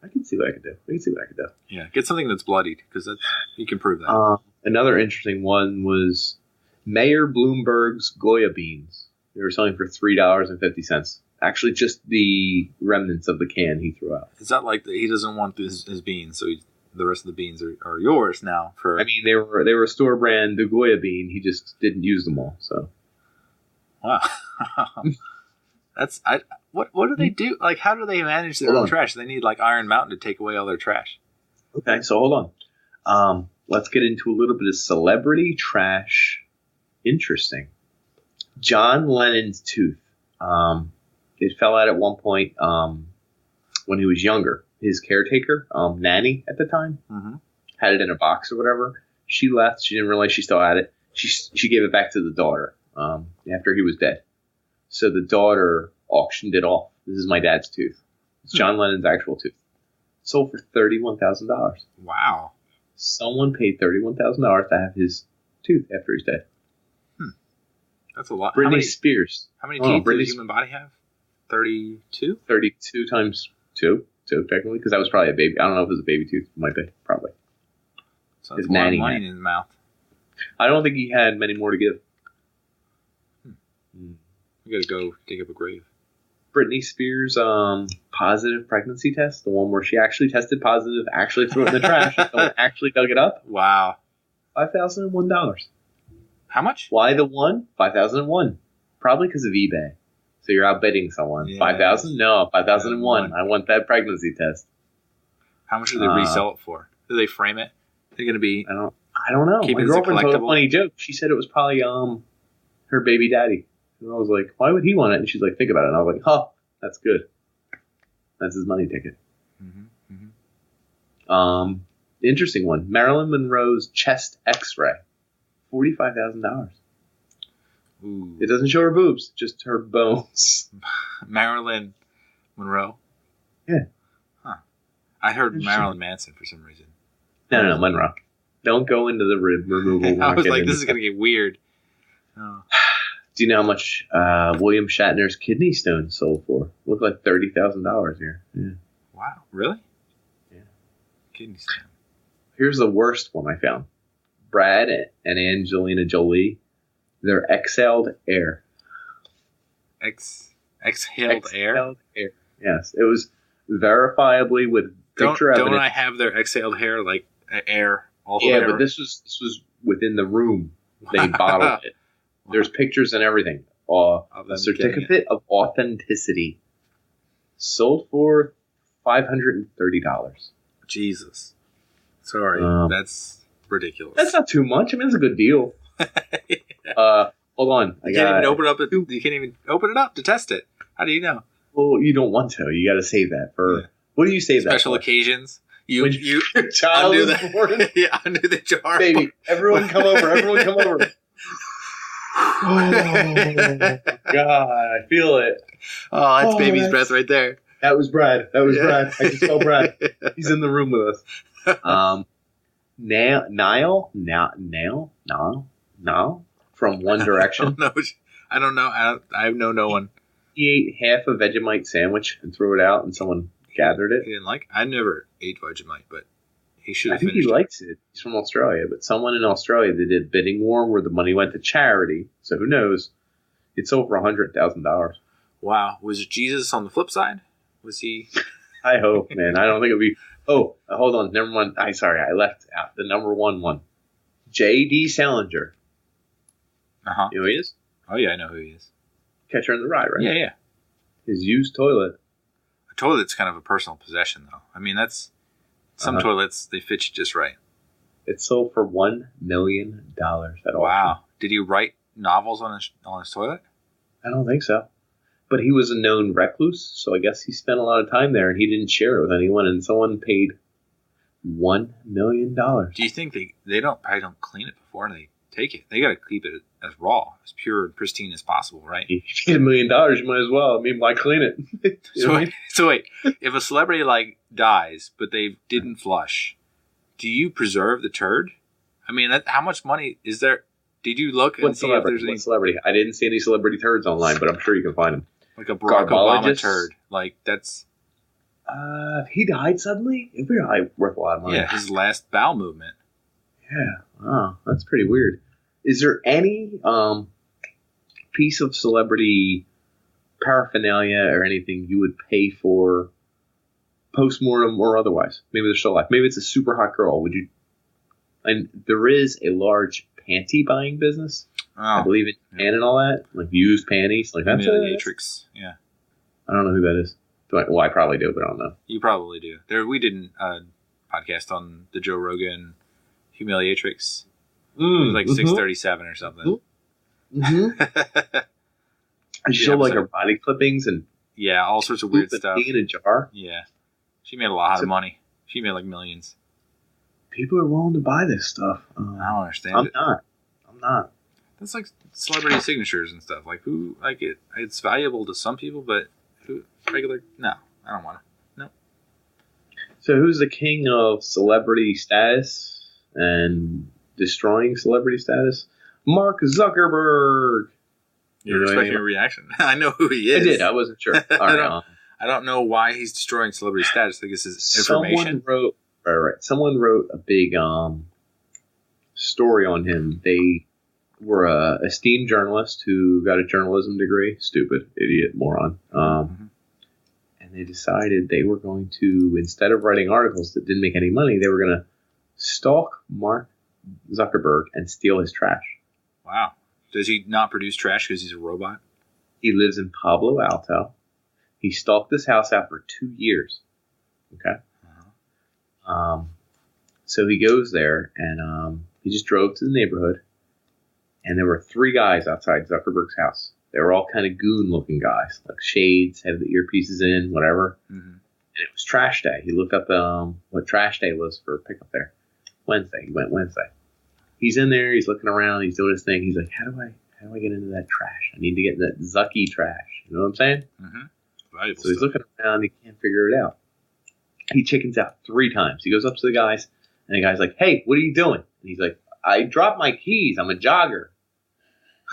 I can see what I can do. Yeah, get something that's bloodied because you can prove that. Another interesting one was Mayor Bloomberg's Goya beans. They were selling for $3.50. Actually, just the remnants of the can he threw out. Is that like he doesn't want his beans, so the rest of the beans are yours now? I mean, they were a store brand, the Goya bean. He just didn't use them all. So, wow, what do they do? Like, how do they manage their own trash? They need like Iron Mountain to take away all their trash. Okay, so hold on. Let's get into a little bit of celebrity trash. Interesting. John Lennon's tooth. It fell out at one point when he was younger. His caretaker, nanny at the time, had it in a box or whatever. She left. She didn't realize she still had it. She gave it back to the daughter after he was dead. So the daughter auctioned it off. This is my dad's tooth. It's John Lennon's actual tooth. Sold for $31,000. Wow. Someone paid $31,000 to have his tooth after he's dead. That's a lot. Britney Spears. How many teeth does the human body have? 32? 32 times 2, technically, because that was probably a baby. I don't know if it was a baby tooth. It might be, probably. So that's a lot of money in his mouth. I don't think he had many more to give. We got to go dig up a grave. Britney Spears' positive pregnancy test, the one where she actually tested positive, actually threw it in the trash, someone actually dug it up. Wow. $5,001. How much? Why the one? $5,001. Probably because of eBay. So you're outbidding someone. Yes. 5,000? No, 5,001. I want that pregnancy test. How much do they resell it for? Do they frame it? They're going to be. I don't know. My girlfriend told a funny joke. She said it was probably her baby daddy. And I was like, why would he want it? And she's like, think about it. And I was like, huh, that's good. That's his money ticket. Interesting one. Marilyn Monroe's chest X-ray. $45,000. Ooh. It doesn't show her boobs, just her bones. Marilyn Monroe? Yeah. Huh. I heard Marilyn Manson for some reason. No, Monroe. Don't go into the rib removal. I was like, this is going to get weird. Oh. Do you know how much William Shatner's kidney stone sold for? Looked like $30,000 here. Yeah. Wow. Really? Yeah. Kidney stone. Here's the worst one I found. Brad and Angelina Jolie, their exhaled air. Exhaled air? Yes, it was verifiably with picture evidence. Don't I have their exhaled hair like air? Yeah, but this was within the room. They bottled it. There's pictures and everything. A certificate of authenticity. Sold for $530. Jesus. Sorry, that's ridiculous. That's not too much. I mean, it's a good deal. Yeah. Hold on. You can't even open it up to test it. How do you know? Well, you don't want to. You got to save that for. What do you save that for? Special occasions. When your child is born. Yeah, under the jar. Baby, everyone come over. Everyone come over. Oh, God, I feel it. Oh, that's baby's breath right there. That was Brad. Brad. I just saw Brad. He's in the room with us. Niall, from One Direction. I don't know. I know no one. He ate half a Vegemite sandwich and threw it out, and someone gathered it. He didn't like. I never ate Vegemite, but he should have. I think he likes it. He's from Australia, but someone in Australia they did bidding war where the money went to charity. So who knows? It's over $100,000. Wow, was Jesus on the flip side? Was he? I hope, man. I don't think it'll be. Oh, hold on. Never mind. Sorry, I left out the number one. J.D. Salinger. Uh-huh. You know who he is? Oh yeah, I know who he is. Catcher in the Rye, right? Yeah. His used toilet. A toilet's kind of a personal possession, though. I mean, that's some toilets they fit you just right. It sold for $1 million at auction. Wow! Did he write novels on his toilet? I don't think so. But he was a known recluse, so I guess he spent a lot of time there, and he didn't share it with anyone. And someone paid $1 million. Do you think they probably don't clean it before they take it? They got to keep it as raw, as pure and pristine as possible, right? If you get $1 million, you might as well. I mean, why clean it? So wait, if a celebrity dies, but they didn't flush, do you preserve the turd? I mean, how much money is there? Did you look and see if there's any celebrity? I didn't see any celebrity turds online, but I'm sure you can find them. Like a Barack Obama turd, that's. If he died suddenly, it'd be worth a lot of money. Yeah, his last bowel movement. Yeah, oh, that's pretty weird. Is there any piece of celebrity paraphernalia or anything you would pay for post-mortem or otherwise? Maybe they're still alive. Maybe it's a super hot girl. Would you? And there is a large panty buying business. Oh, I believe in Japan and all that, like used panties, like that's Humiliatrix. Yeah, I don't know who that is. I probably do, but I don't know. You probably do. We did a podcast on the Joe Rogan Humiliatrix. It was like 637 or something. Mm-hmm. She showed like her body clippings and all sorts of weird stuff in a jar. Yeah, she made a lot of money. She made like millions. People are willing to buy this stuff. I don't understand. I'm not. That's like celebrity signatures and stuff. Like who like it? It's valuable to some people, but regular? No, I don't want to. No. So who's the king of celebrity status and destroying celebrity status? Mark Zuckerberg. You're expecting a reaction. I know who he is. I did. I wasn't sure. All right. I don't know why he's destroying celebrity status. I think this is information. Someone wrote a big story on him. They were a esteemed journalist who got a journalism degree. Stupid, idiot, moron. And they decided they were going to, instead of writing articles that didn't make any money, they were going to stalk Mark Zuckerberg and steal his trash. Wow. Does he not produce trash because he's a robot? He lives in Palo Alto. He stalked this house out for 2 years. Okay. So he goes there and he just drove to the neighborhood. And there were 3 guys outside Zuckerberg's house. They were all kind of goon-looking guys, like shades, had the earpieces in, whatever. Mm-hmm. And it was trash day. He looked up what trash day was for pickup there. Wednesday. He went Wednesday. He's in there. He's looking around. He's doing his thing. He's like, how do I get into that trash? I need to get in that Zucky trash. You know what I'm saying? Mm-hmm. So he's looking around. He can't figure it out. He chickens out 3 times. He goes up to the guys, and the guy's like, hey, what are you doing? And he's like, I dropped my keys. I'm a jogger.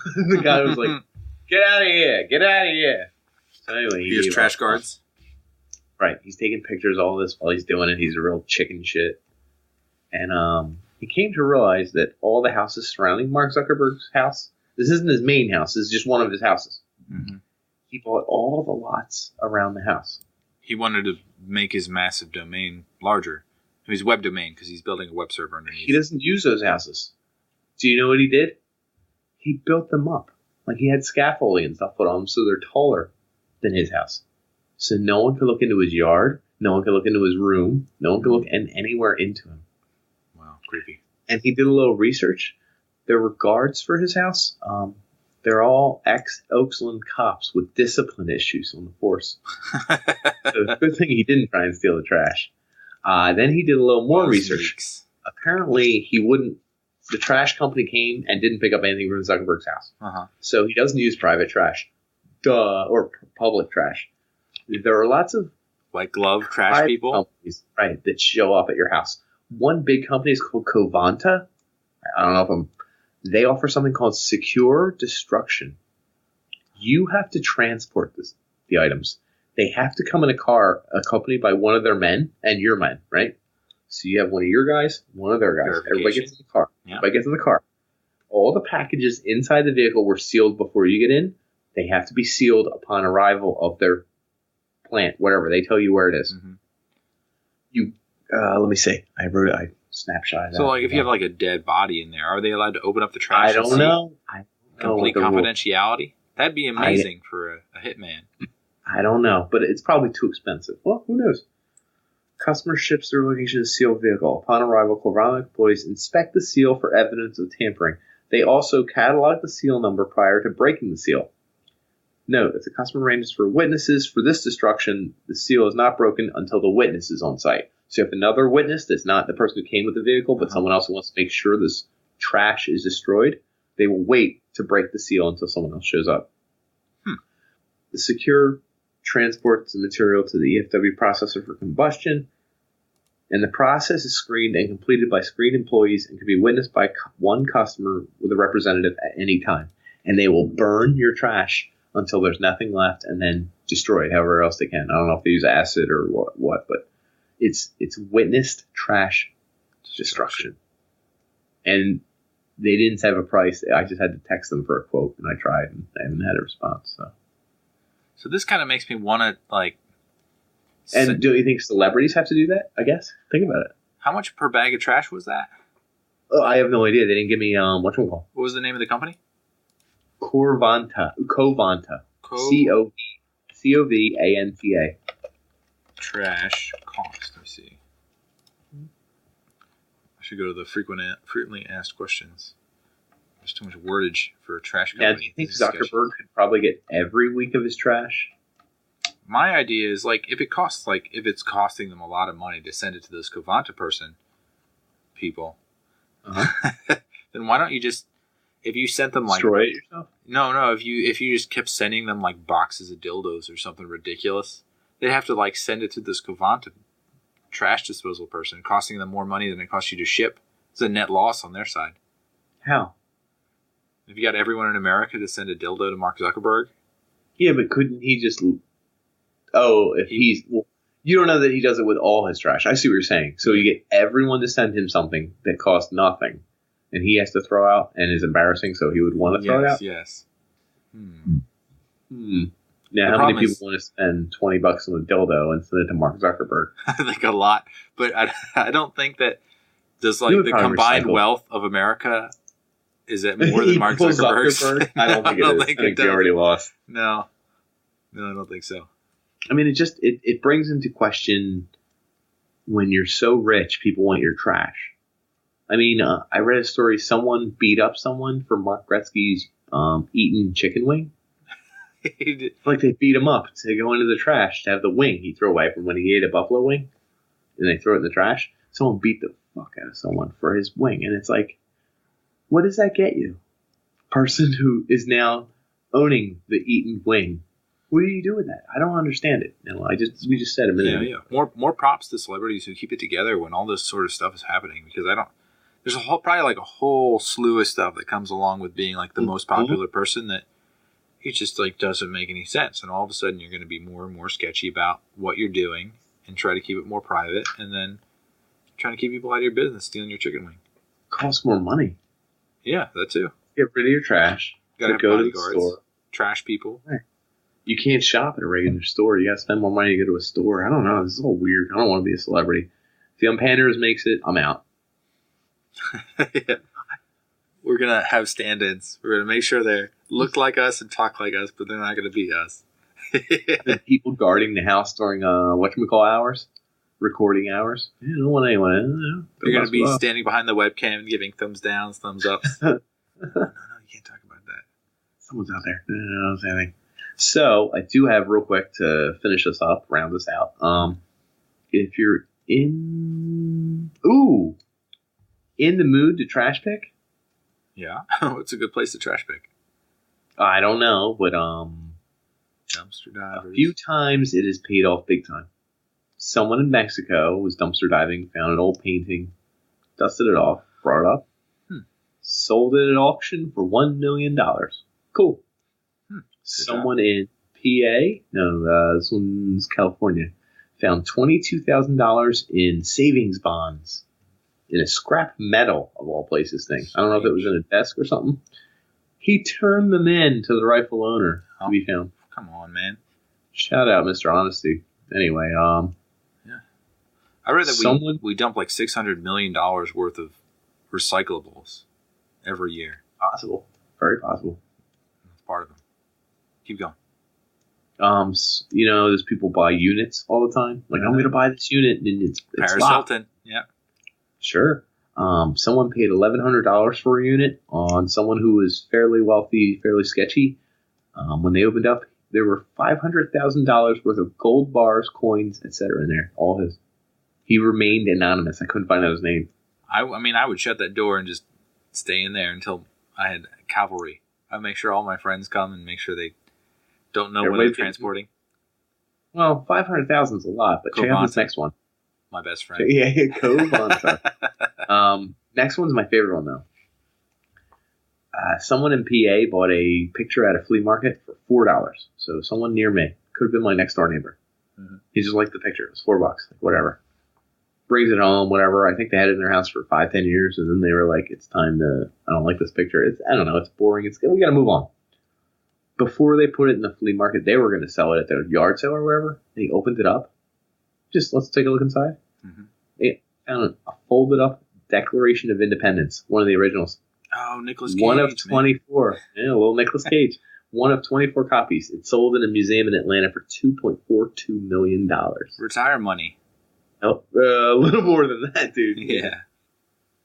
The guy was like, get out of here. Get out of here. So anyway, he has trash guards. Right. He's taking pictures, all this while he's doing it. He's a real chicken shit. And he came to realize that all the houses surrounding Mark Zuckerberg's house, this isn't his main house, this is just one of his houses. Mm-hmm. He bought all the lots around the house. He wanted to make his massive domain larger. His web domain, because he's building a web server underneath. He doesn't use those houses. Do you know what he did? He built them up. Like, he had scaffolding and stuff put on them so they're taller than his house. So no one could look into his yard. No one could look into his room. No one could look anywhere into him. Wow, creepy. And he did a little research. There were guards for his house. They're all ex-Oakland cops with discipline issues on the force. So good thing he didn't try and steal the trash. Then he did a little more research. Apparently, the trash company came and didn't pick up anything from Zuckerberg's house. Uh-huh. So he doesn't use private trash. Or public trash. There are lots of white glove trash people, companies, right, that show up at your house. One big company is called Covanta. I don't know if they offer something called secure destruction. You have to transport the items. They have to come in a car accompanied by one of their men and your men, right? So you have one of your guys, one of their guys. Everybody gets in the car. Yeah. Everybody gets in the car. All the packages inside the vehicle were sealed before you get in. They have to be sealed upon arrival of their plant, whatever. They tell you where it is. Mm-hmm. Let me see. I snapshot that. So, like, if you have, like, a dead body in there, are they allowed to open up the trash? I don't know. Complete confidentiality? That'd be amazing for a hitman. I don't know, but it's probably too expensive. Well, who knows? Customer ships their location to seal vehicle. Upon arrival, Korban employees inspect the seal for evidence of tampering. They also catalog the seal number prior to breaking the seal. Note, if the customer arranges for witnesses for this destruction, the seal is not broken until the witness is on site. So if another witness that's not the person who came with the vehicle, but someone else who wants to make sure this trash is destroyed, they will wait to break the seal until someone else shows up. The secure transports the material to the EFW processor for combustion, and the process is screened and completed by screened employees and can be witnessed by one customer with a representative at any time. And they will burn your trash until there's nothing left and then destroy it however else they can. I don't know if they use acid or what, but it's witnessed trash destruction. And they didn't have a price. I just had to text them for a quote, and I tried, and I haven't had a response. So this kind of makes me want to, like... And do you think celebrities have to do that, I guess? Think about it. How much per bag of trash was that? Oh, I have no idea. They didn't give me, whatchamacallit. What was the name of the company? Covanta. Covanta. Trash cost. Let me see. I should go to the frequently asked questions. There's too much wordage for a trash company. Now, do you think Zuckerberg could probably get every week of his trash? My idea is, like, if it's costing them a lot of money to send it to those Covanta people, then why don't you just, if you sent them, like, destroy it yourself? No, if you just kept sending them, like, boxes of dildos or something ridiculous, they'd have to, like, send it to this Covanta trash disposal person, costing them more money than it costs you to ship. It's a net loss on their side. How? If you got everyone in America to send a dildo to Mark Zuckerberg? Yeah, but couldn't he just... Oh, if well, you don't know that he does it with all his trash. I see what you're saying. So you get everyone to send him something that costs nothing, and he has to throw out and is embarrassing, so he would want to throw it out? Yes. Now, how many people want to spend $20 on a dildo and send it to Mark Zuckerberg? I think a lot, but I don't think that does, like, the combined wealth of America, is it more than Mark Zuckerberg's? I don't think it is. I think they already lost. No, I don't think so. I mean, it brings into question, when you're so rich, people want your trash. I mean, I read a story, someone beat up someone for Mark Gretzky's eaten chicken wing. Like, they beat him up to go into the trash to have the wing he threw away from when he ate a buffalo wing, and they throw it in the trash. Someone beat the fuck out of someone for his wing, and it's like, what does that get you? Person who is now owning the eaten wing. What do you do with that? I don't understand it. We just said a minute ago. Yeah. More props to celebrities who keep it together when all this sort of stuff is happening, because there's probably like a whole slew of stuff that comes along with being, like, the most popular person that it just, like, doesn't make any sense. And all of a sudden you're going to be more and more sketchy about what you're doing and try to keep it more private, and then trying to keep people out of your business stealing your chicken wing. costs more money. Yeah, that too. Get rid of your trash. Gotta go have to the bodyguards, store. trash people. Right. You can't shop at a regular store. You gotta spend more money to go to a store. I don't know. This is all weird. I don't want to be a celebrity. If the Panders makes it, I'm out. Yeah. We're going to have stand-ins. We're going to make sure they look like us and talk like us, but they're not going to be us. The people guarding the house during whatchamacall hours, recording hours. You don't want anyone. You're going to be standing behind the webcam and giving thumbs downs, thumbs ups. No, you can't talk about that. Someone's out there. No, don't say anything. So I do have real quick to finish this up, round this out. If you're in the mood to trash pick. Yeah, what's a good place to trash pick? I don't know, but dumpster divers. A few times it has paid off big time. Someone in Mexico was dumpster diving, found an old painting, dusted it off, brought it up, sold it at auction for $1 million. Cool. Someone in PA, this one's California, found $22,000 in savings bonds. In a scrap metal, of all places, thing. I don't know if it was in a desk or something. He turned them in to the rightful owner to be found. Come on, man. Shout out, Mr. Honesty. Anyway, yeah. I read that we dump like $600 million worth of recyclables every year. Possible. Very possible. That's part of them. Keep going. There's people buy units all the time. Like, I'm going to buy this unit, and it's Paris Hilton. Yeah. Sure. Someone paid $1,100 for a unit on someone who was fairly wealthy, fairly sketchy. When they opened up, there were $500,000 worth of gold bars, coins, etc. in there. All his. He remained anonymous. I couldn't find out his name. I would shut that door and just stay in there until I had cavalry. I'd make sure all my friends come and make sure they don't know what they're transporting. Well, 500,000 is a lot, but check out this next one. My best friend. Yeah, covanta. Next one's my favorite one, though. Someone in PA bought a picture at a flea market for $4. So someone near me. Could have been my next door neighbor. Mm-hmm. He just liked the picture. It was $4. Like, whatever. Brings it home, whatever. I think they had it in their house for 5-10 years, and then they were like, it's time to, I don't like this picture. I don't know, it's boring. We got to move on. Before they put it in the flea market, they were going to sell it at their yard sale or wherever. They opened it up. Let's take a look inside. Mm-hmm. They found a folded up Declaration of Independence, one of the originals. Oh, Nicolas Cage. One of 24. Man. Yeah, a little Nicolas Cage. One of 24 copies. It's sold in a museum in Atlanta for $2.42 million. Retire money. Oh, a little more than that, dude. Yeah.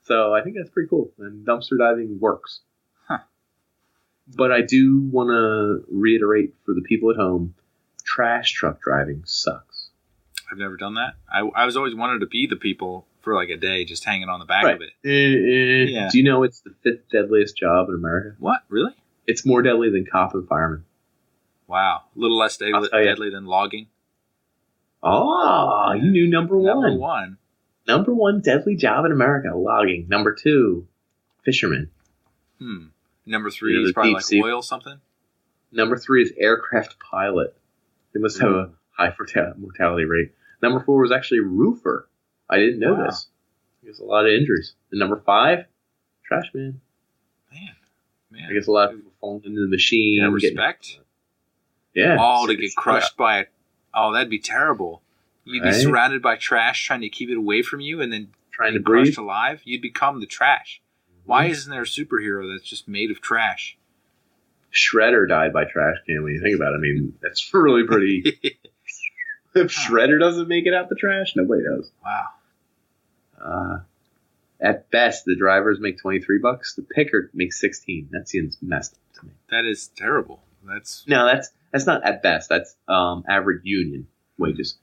So I think that's pretty cool. And dumpster diving works. Huh. But I do want to reiterate for the people at home, trash truck driving sucks. I've never done that. I was always wanted to be the people for like a day, just hanging on the back of it. Yeah. Do you know it's the 5th deadliest job in America? What? Really? It's more deadly than cop and fireman. Wow. A little less deadly than logging. Oh, you knew number one. Number one. Number one deadly job in America, logging. Number 2, fisherman. Number 3 is probably like oil something. Number 3 is aircraft pilot. They must have a high mortality rate. Number 4 was actually roofer. I didn't know this. There's a lot of injuries. And number 5, trash man. Man. I guess a lot of people falling into the machine. Yeah, respect. Yeah. Oh, to get crushed by it. Oh, that'd be terrible. You'd be surrounded by trash trying to keep it away from you and then trying to crushed breathe alive. You'd become the trash. Why isn't there a superhero that's just made of trash? Shredder died by trash can when you think about it. I mean, that's really pretty. If Shredder doesn't make it out the trash, nobody does. Wow. At best, the drivers make $23. The picker makes $16. That seems messed up to me. That is terrible. That's not at best. That's average union wages.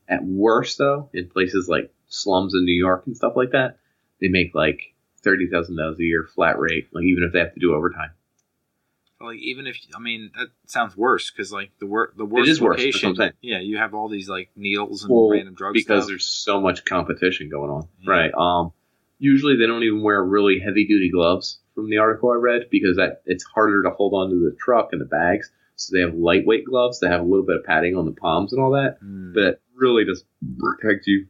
At worst, though, in places like slums in New York and stuff like that, they make like $30,000 a year flat rate. Like even if they have to do overtime. Like even if that sounds worse because like the worst it is location. Worse, that's what I'm saying. Yeah, you have all these like needles and random drugs because there's so much competition going on, right? Usually they don't even wear really heavy duty gloves from the article I read because it's harder to hold onto the truck and the bags. So they have lightweight gloves that have a little bit of padding on the palms and all that, but it really does protect you.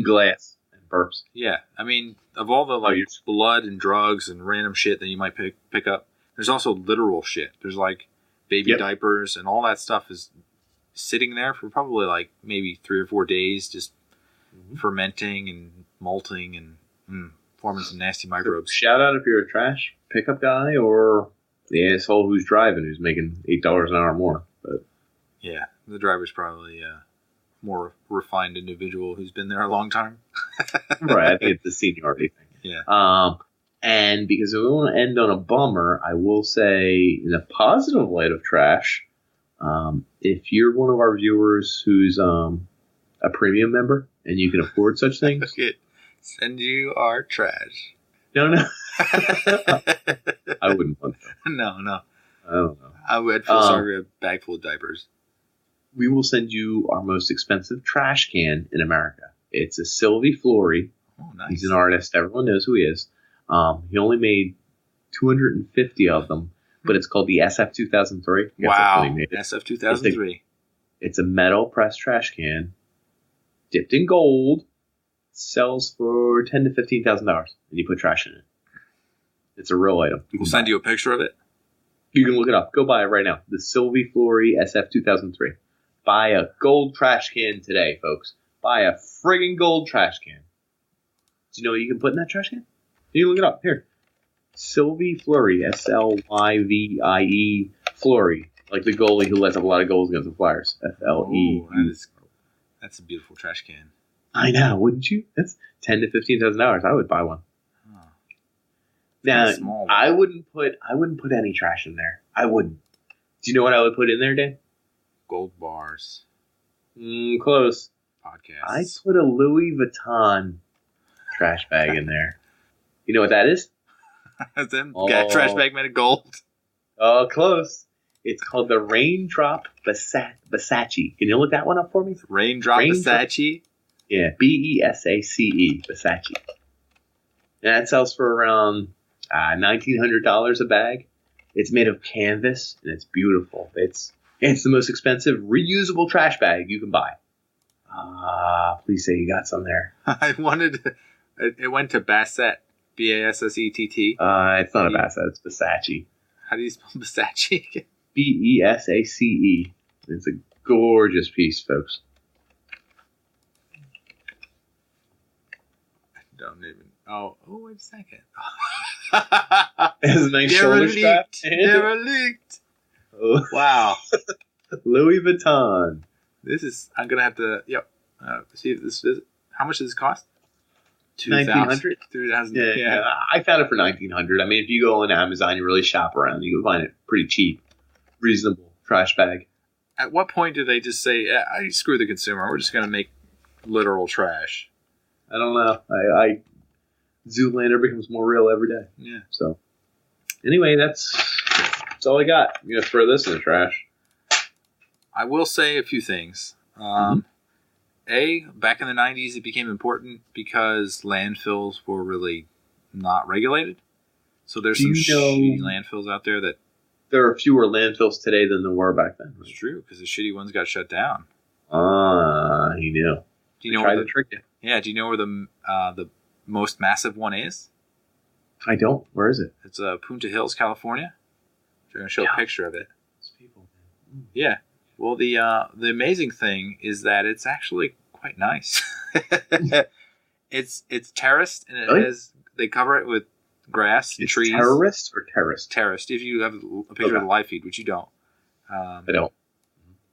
Glass and burps. Yeah, I mean, of all the blood and drugs and random shit that you might pick up, there's also literal shit. There's like baby diapers and all that stuff is sitting there for probably like maybe 3 or 4 days, just fermenting and malting and forming some nasty microbes. Shout out if you're a trash pickup guy or the asshole who's driving, who's making $8 an hour more. But yeah, the driver's probably a more refined individual who's been there a long time. Right, I think it's the seniority thing. Yeah. And because we want to end on a bummer, I will say in a positive light of trash, if you're one of our viewers who's a premium member and you can afford such things, okay. Send you our trash. No. I wouldn't want that. No. I don't know. I would feel sorry for a bag full of diapers. We will send you our most expensive trash can in America. It's a Sylvie Flory. Oh, nice. He's an artist. Everyone knows who he is. He only made 250 of them, but it's called the SF2003. Wow. SF2003. It's a metal pressed trash can dipped in gold. Sells for $10,000 to $15,000, and you put trash in it. It's a real item. We'll send you a picture of it. You can look it up. Go buy it right now. The Sylvie Flory SF2003. Buy a gold trash can today, folks. Buy a friggin' gold trash can. Do you know what you can put in that trash can? You can look it up. Here. Sylvie Flory. SLYVIE Flory. Like the goalie who lets up a lot of goals against the Flyers. FLE. That's a beautiful trash can. I know, wouldn't you? That's $10,000 to $15,000. I would buy one. Oh. Now, small, I wouldn't put any trash in there. I wouldn't. Do you know what I would put in there, Dan? Gold bars. Close. Podcasts. I'd put a Louis Vuitton trash bag in there. You know what that is? Trash bag made of gold. Oh, close. It's called the Raindrop Versace. Can you look that one up for me? Raindrop Versace? Yeah, BESACE, Versace. And that sells for around $1,900 a bag. It's made of canvas, and it's beautiful. It's the most expensive reusable trash bag you can buy. Please say you got some there. It went to Bassett, Bassett. It's not a Bassett, it's Versace. How do you spell Versace? BESACE. It's a gorgeous piece, folks. Don't even. Oh, wait a second. It has a nice shoulder strap. Never leaked. Oh. Wow. Louis Vuitton. I'm going to have to, see if this is, how much does this cost? $1,900? $2,000. Yeah. I found it for $1,900. I mean, if you go on Amazon, you really shop around, you can find it pretty cheap. Reasonable trash bag. At what point do they just say, screw the consumer, we're just going to make literal trash? I don't know. Zoolander becomes more real every day. Yeah. So, anyway, that's all I got. I'm going to throw this in the trash. I will say a few things. Back in the 90s, it became important because landfills were really not regulated. So there's some shitty landfills out there that... There are fewer landfills today than there were back then. It's true, because the shitty ones got shut down. He knew. Do you know where trick you? Yeah, do you know where the most massive one is? I don't. Where is it? It's Punta Hills, California. I'm going to show a picture of it. Those people. Yeah. Well, the amazing thing is that it's actually quite nice. It's terraced, and it has, they cover it with grass and trees. Terrorist or terraced? Terraced. If you have a picture of the live feed, which you don't. I don't.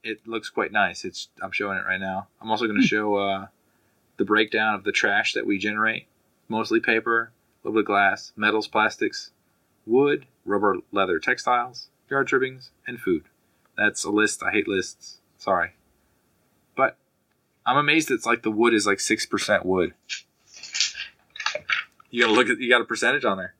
It looks quite nice. I'm showing it right now. I'm also going to show the breakdown of the trash that we generate. Mostly paper, a little bit of glass, metals, plastics, wood, rubber, leather, textiles, yard trimmings, and food. That's a list. I hate lists. Sorry. But I'm amazed it's like the wood is like 6% wood. You got a percentage on there.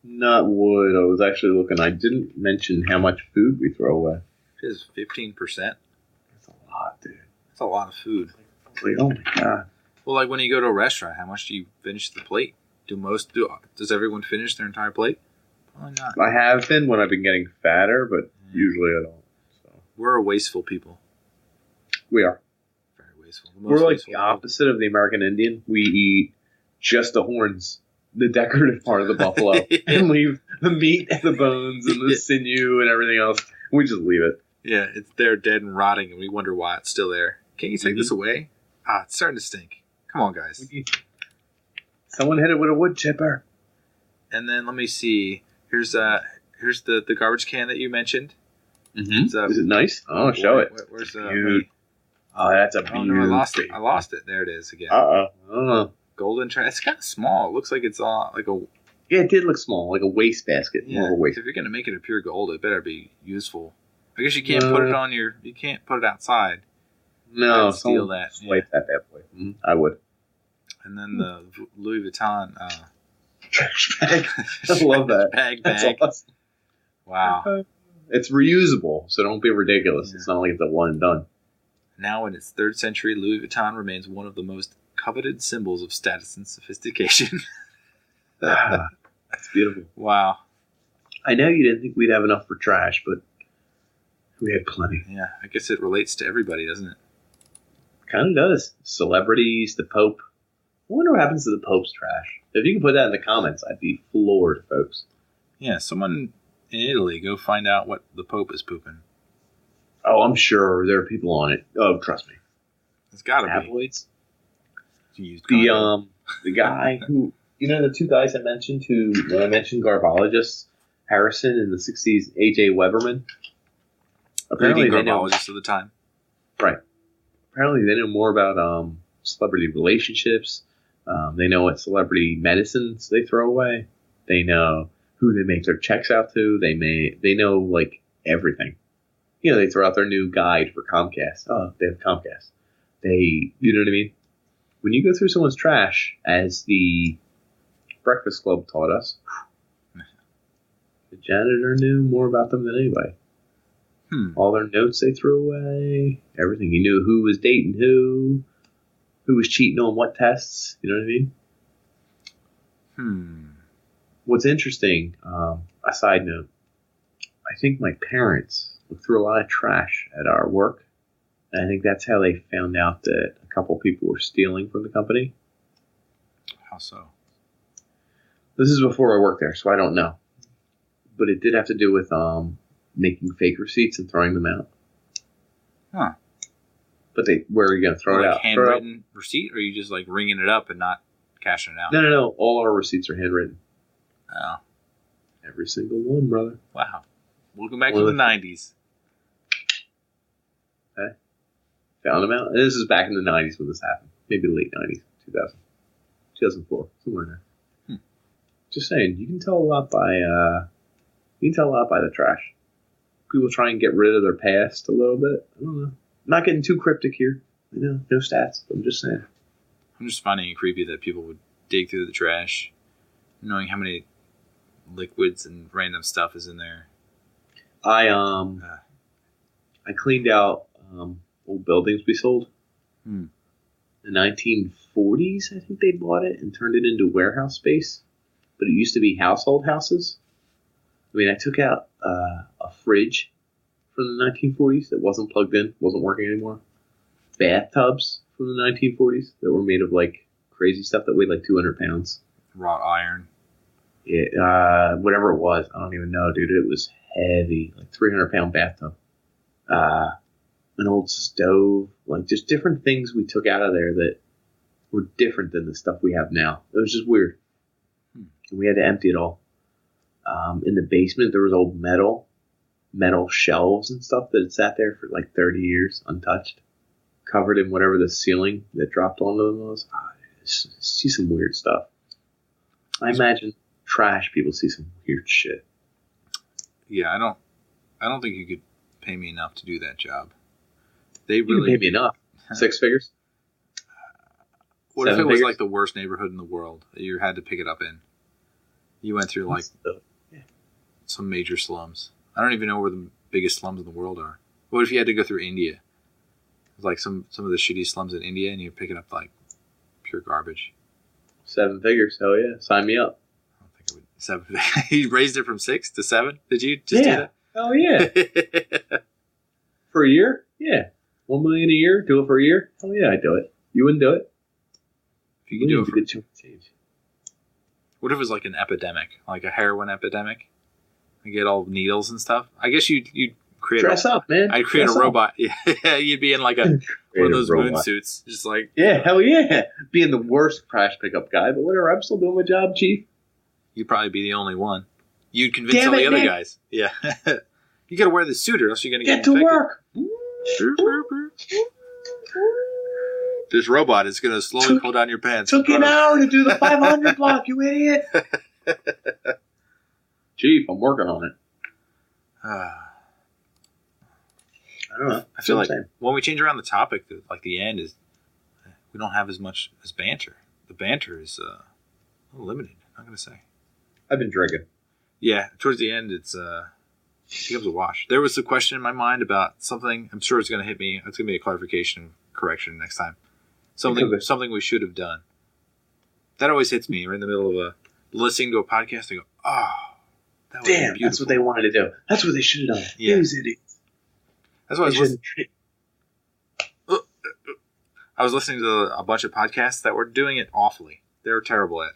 Not wood. I was actually looking. I didn't mention how much food we throw away. It is 15%. That's a lot, dude. That's a lot of food. Like, oh my god. Well, like when you go to a restaurant, how much do you finish the plate? Does everyone finish their entire plate? Probably not. I have been when I've been getting fatter, but usually I don't. So. We're a wasteful people. We are. Very useful. We're like the opposite of the American Indian. We eat just the horns, the decorative part of the buffalo, and leave the meat and the bones and the sinew and everything else. We just leave it. Yeah, it's there dead and rotting, and we wonder why it's still there. Can't you take this away? It's starting to stink. Come on, guys. Someone hit it with a wood chipper. And then let me see. Here's the garbage can that you mentioned. Mm-hmm. Is it nice? Oh, show it. Where's Oh, that's a beauty. Oh, no, I lost it. There it is again. Golden trash. It's kind of small. It looks like it's like a... Yeah, it did look small, like a waste basket. Yeah, more of a waste. If you're going to make it a pure gold, it better be useful. I guess you can't put it on your... You can't put it outside. No, steal that. Wipe that bad boy. Mm-hmm. I would. And then the Louis Vuitton... trash bag. I love that. bag. Awesome. Wow. It's reusable, so don't be ridiculous. Yeah. It's not like it's a one and done. Now in its 3rd century, Louis Vuitton remains one of the most coveted symbols of status and sophistication. That's beautiful. Wow. I know you didn't think we'd have enough for trash, but we had plenty. Yeah, I guess it relates to everybody, doesn't it? Kind of does. Celebrities, the Pope. I wonder what happens to the Pope's trash. If you can put that in the comments, I'd be floored, folks. Yeah, someone in Italy, go find out what the Pope is pooping. Oh, I'm sure there are people on it. Oh, trust me. It's got to be. Tabloids. The guy who, the 2 guys I mentioned when I mentioned garbologists, Harrison in the 60s, A.J. Weberman. Apparently they know garbologists of the time. Right. Apparently they know more about celebrity relationships. They know what celebrity medicines they throw away. They know who they make their checks out to. They know like everything. They throw out their new guide for Comcast. Oh, they have Comcast. You know what I mean? When you go through someone's trash, as the Breakfast Club taught us, the janitor knew more about them than anybody. All their notes they threw away, everything. He knew who was dating who was cheating on what tests. You know what I mean? What's interesting, a side note, I think my parents looked through a lot of trash at our work, and I think that's how they found out that a couple people were stealing from the company. How so? This is before I worked there, so I don't know. But it did have to do with making fake receipts and throwing them out. Huh. But where are you going to throw it out? Handwritten receipt, or are you just like ringing it up and not cashing it out? No. All our receipts are handwritten. Oh. Every single one, brother. Wow. Welcome back to the 90s. Okay. Found them out. And this is back in the 90s when this happened. Maybe late 90s, 2000. 2004, somewhere in there. Just saying, you can tell a lot by the trash. People try and get rid of their past a little bit. I don't know. I'm not getting too cryptic here. No stats. I'm just saying. I'm just finding it creepy that people would dig through the trash, knowing how many liquids and random stuff is in there. I cleaned out old buildings we sold. In the 1940s, I think they bought it and turned it into warehouse space. But it used to be household houses. I mean, I took out a fridge from the 1940s that wasn't plugged in, wasn't working anymore. Bathtubs from the 1940s that were made of like crazy stuff that weighed like 200 pounds. Wrought iron. Yeah, whatever it was. I don't even know, dude. It was heavy, like 300-pound bathtub. An old stove, like just different things we took out of there that were different than the stuff we have now. It was just weird. And we had to empty it all. In the basement, there was old metal shelves and stuff that had sat there for like 30 years, untouched, covered in whatever the ceiling that dropped onto them was. See some weird stuff. I imagine trash people see some weird shit. Yeah, I don't think you could pay me enough to do that job. You can pay me enough. 6 figures? What if it was like the worst neighborhood in the world that you had to pick it up in? You went through like some major slums. I don't even know where the biggest slums in the world are. What if you had to go through India? Like some of the shitty slums in India, and you're picking up like pure garbage. 7 figures, hell yeah. Sign me up. I don't think it would. 7. You raised it from 6 to 7? Did you just do that? Hell yeah. For a year? Yeah. $1 million a year? Do it for a year? Oh yeah, I'd do it. You wouldn't do it? If you could do it for what if it was like an epidemic, like a heroin epidemic? You get all needles and stuff. I guess you'd create dress up, man. I'd create a robot. Yeah, you'd be in like one of those moon suits, just like hell yeah, being the worst trash pickup guy, but whatever. I'm still doing my job, Chief. You'd probably be the only one. You'd convince all the other guys. Yeah, you got to wear the suit, or else you're gonna get to infected. Work. This robot is gonna slowly pull down your pants. Took an hour to do the 500 block, you idiot. Chief, I'm working on it. I don't know. I feel like when we change around the topic, like the end is, we don't have as much as banter. The banter is a little limited. I'm gonna say. I've been drinking. Yeah, towards the end, it becomes a wash. There was a question in my mind about something. I'm sure it's gonna hit me. It's gonna be a clarification, correction next time. Something we should have done. That always hits me right in the middle of listening to a podcast. I go, oh, that was damn, that's what they wanted to do. That's what they should have done. Yeah. These idiots. That's why I was listening to a bunch of podcasts that were doing it awfully. They were terrible at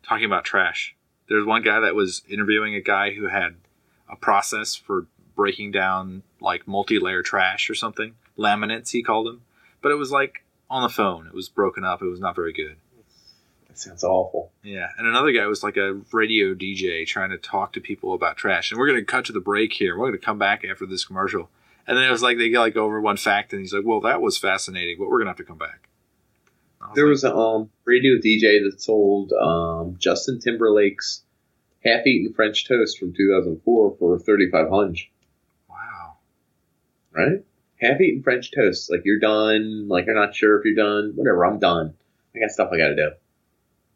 talking about trash. There's one guy that was interviewing a guy who had a process for breaking down like multi-layer trash or something. Laminates, he called them. But it was like on the phone. It was broken up. It was not very good. That sounds awful. Yeah. And another guy was like a radio DJ trying to talk to people about trash. And we're going to cut to the break here. We're going to come back after this commercial. And then it was like they go over one fact and he's like, well, that was fascinating, but we're going to have to come back. There was a radio DJ that sold Justin Timberlake's half-eaten French toast from 2004 for $3,500. Wow. Right? Half-eaten French toast. Like, you're done. Like, you're not sure if you're done. Whatever, I'm done. I got stuff I got to do.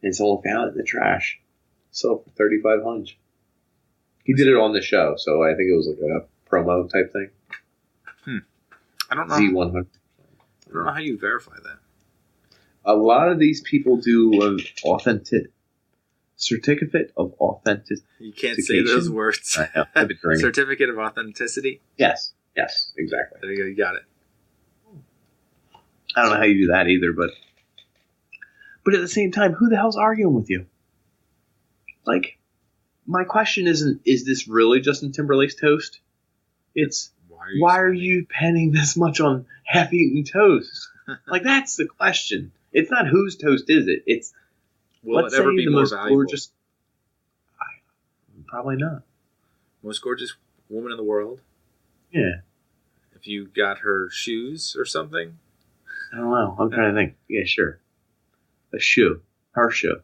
And someone found it in the trash. Sold for $3,500. He did it on the show, so I think it was like a promo type thing. I don't know. Z100. I don't know how you verify that. A lot of these people do an certificate of authenticity. You can't say those words. I know. I've been drinking. Certificate of authenticity? Yes, exactly. There you go. You got it. I don't know how you do that either, but at the same time, who the hell's arguing with you? Like, my question isn't, is this really Justin Timberlake's toast? It's, why are you penning this much on half-eaten toast? Like, that's the question. It's not whose toast is it. It's, will it ever be the most valuable? Gorgeous. Probably not. Most gorgeous woman in the world? Yeah. If you got her shoes or something? I don't know. I'm trying to think. Yeah, sure. A shoe. Her shoe.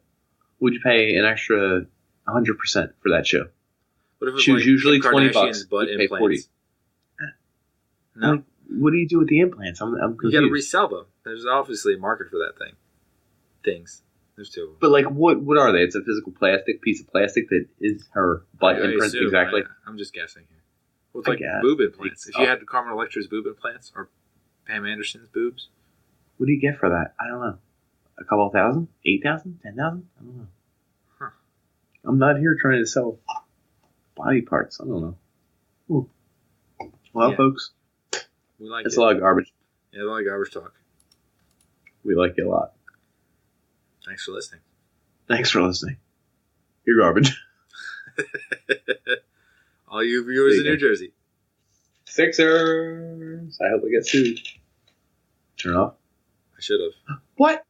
Would you pay an extra 100% for that shoe? What if it was shoes like usually $20? Butt you pay implants? 40. No. Like, what do you do with the implants? I'm confused. You got to resell them. There's obviously a market for that thing. Things. There's two of them. But like, what are they? It's a physical piece of plastic that is her butt imprint exactly. I'm just guessing here. Well, it's like boob implants. If you had Carmen Electra's boob implants or Pam Anderson's boobs. What do you get for that? I don't know. A couple thousand? 8,000? 10,000? I don't know. Huh. I'm not here trying to sell body parts. I don't know. Well, folks, we like it's a lot of garbage. Yeah, a lot of garbage talk. We like it a lot. Thanks for listening. You're garbage. All you viewers in New Jersey. Sixers. I hope we get sued. Turn off. I should have. What?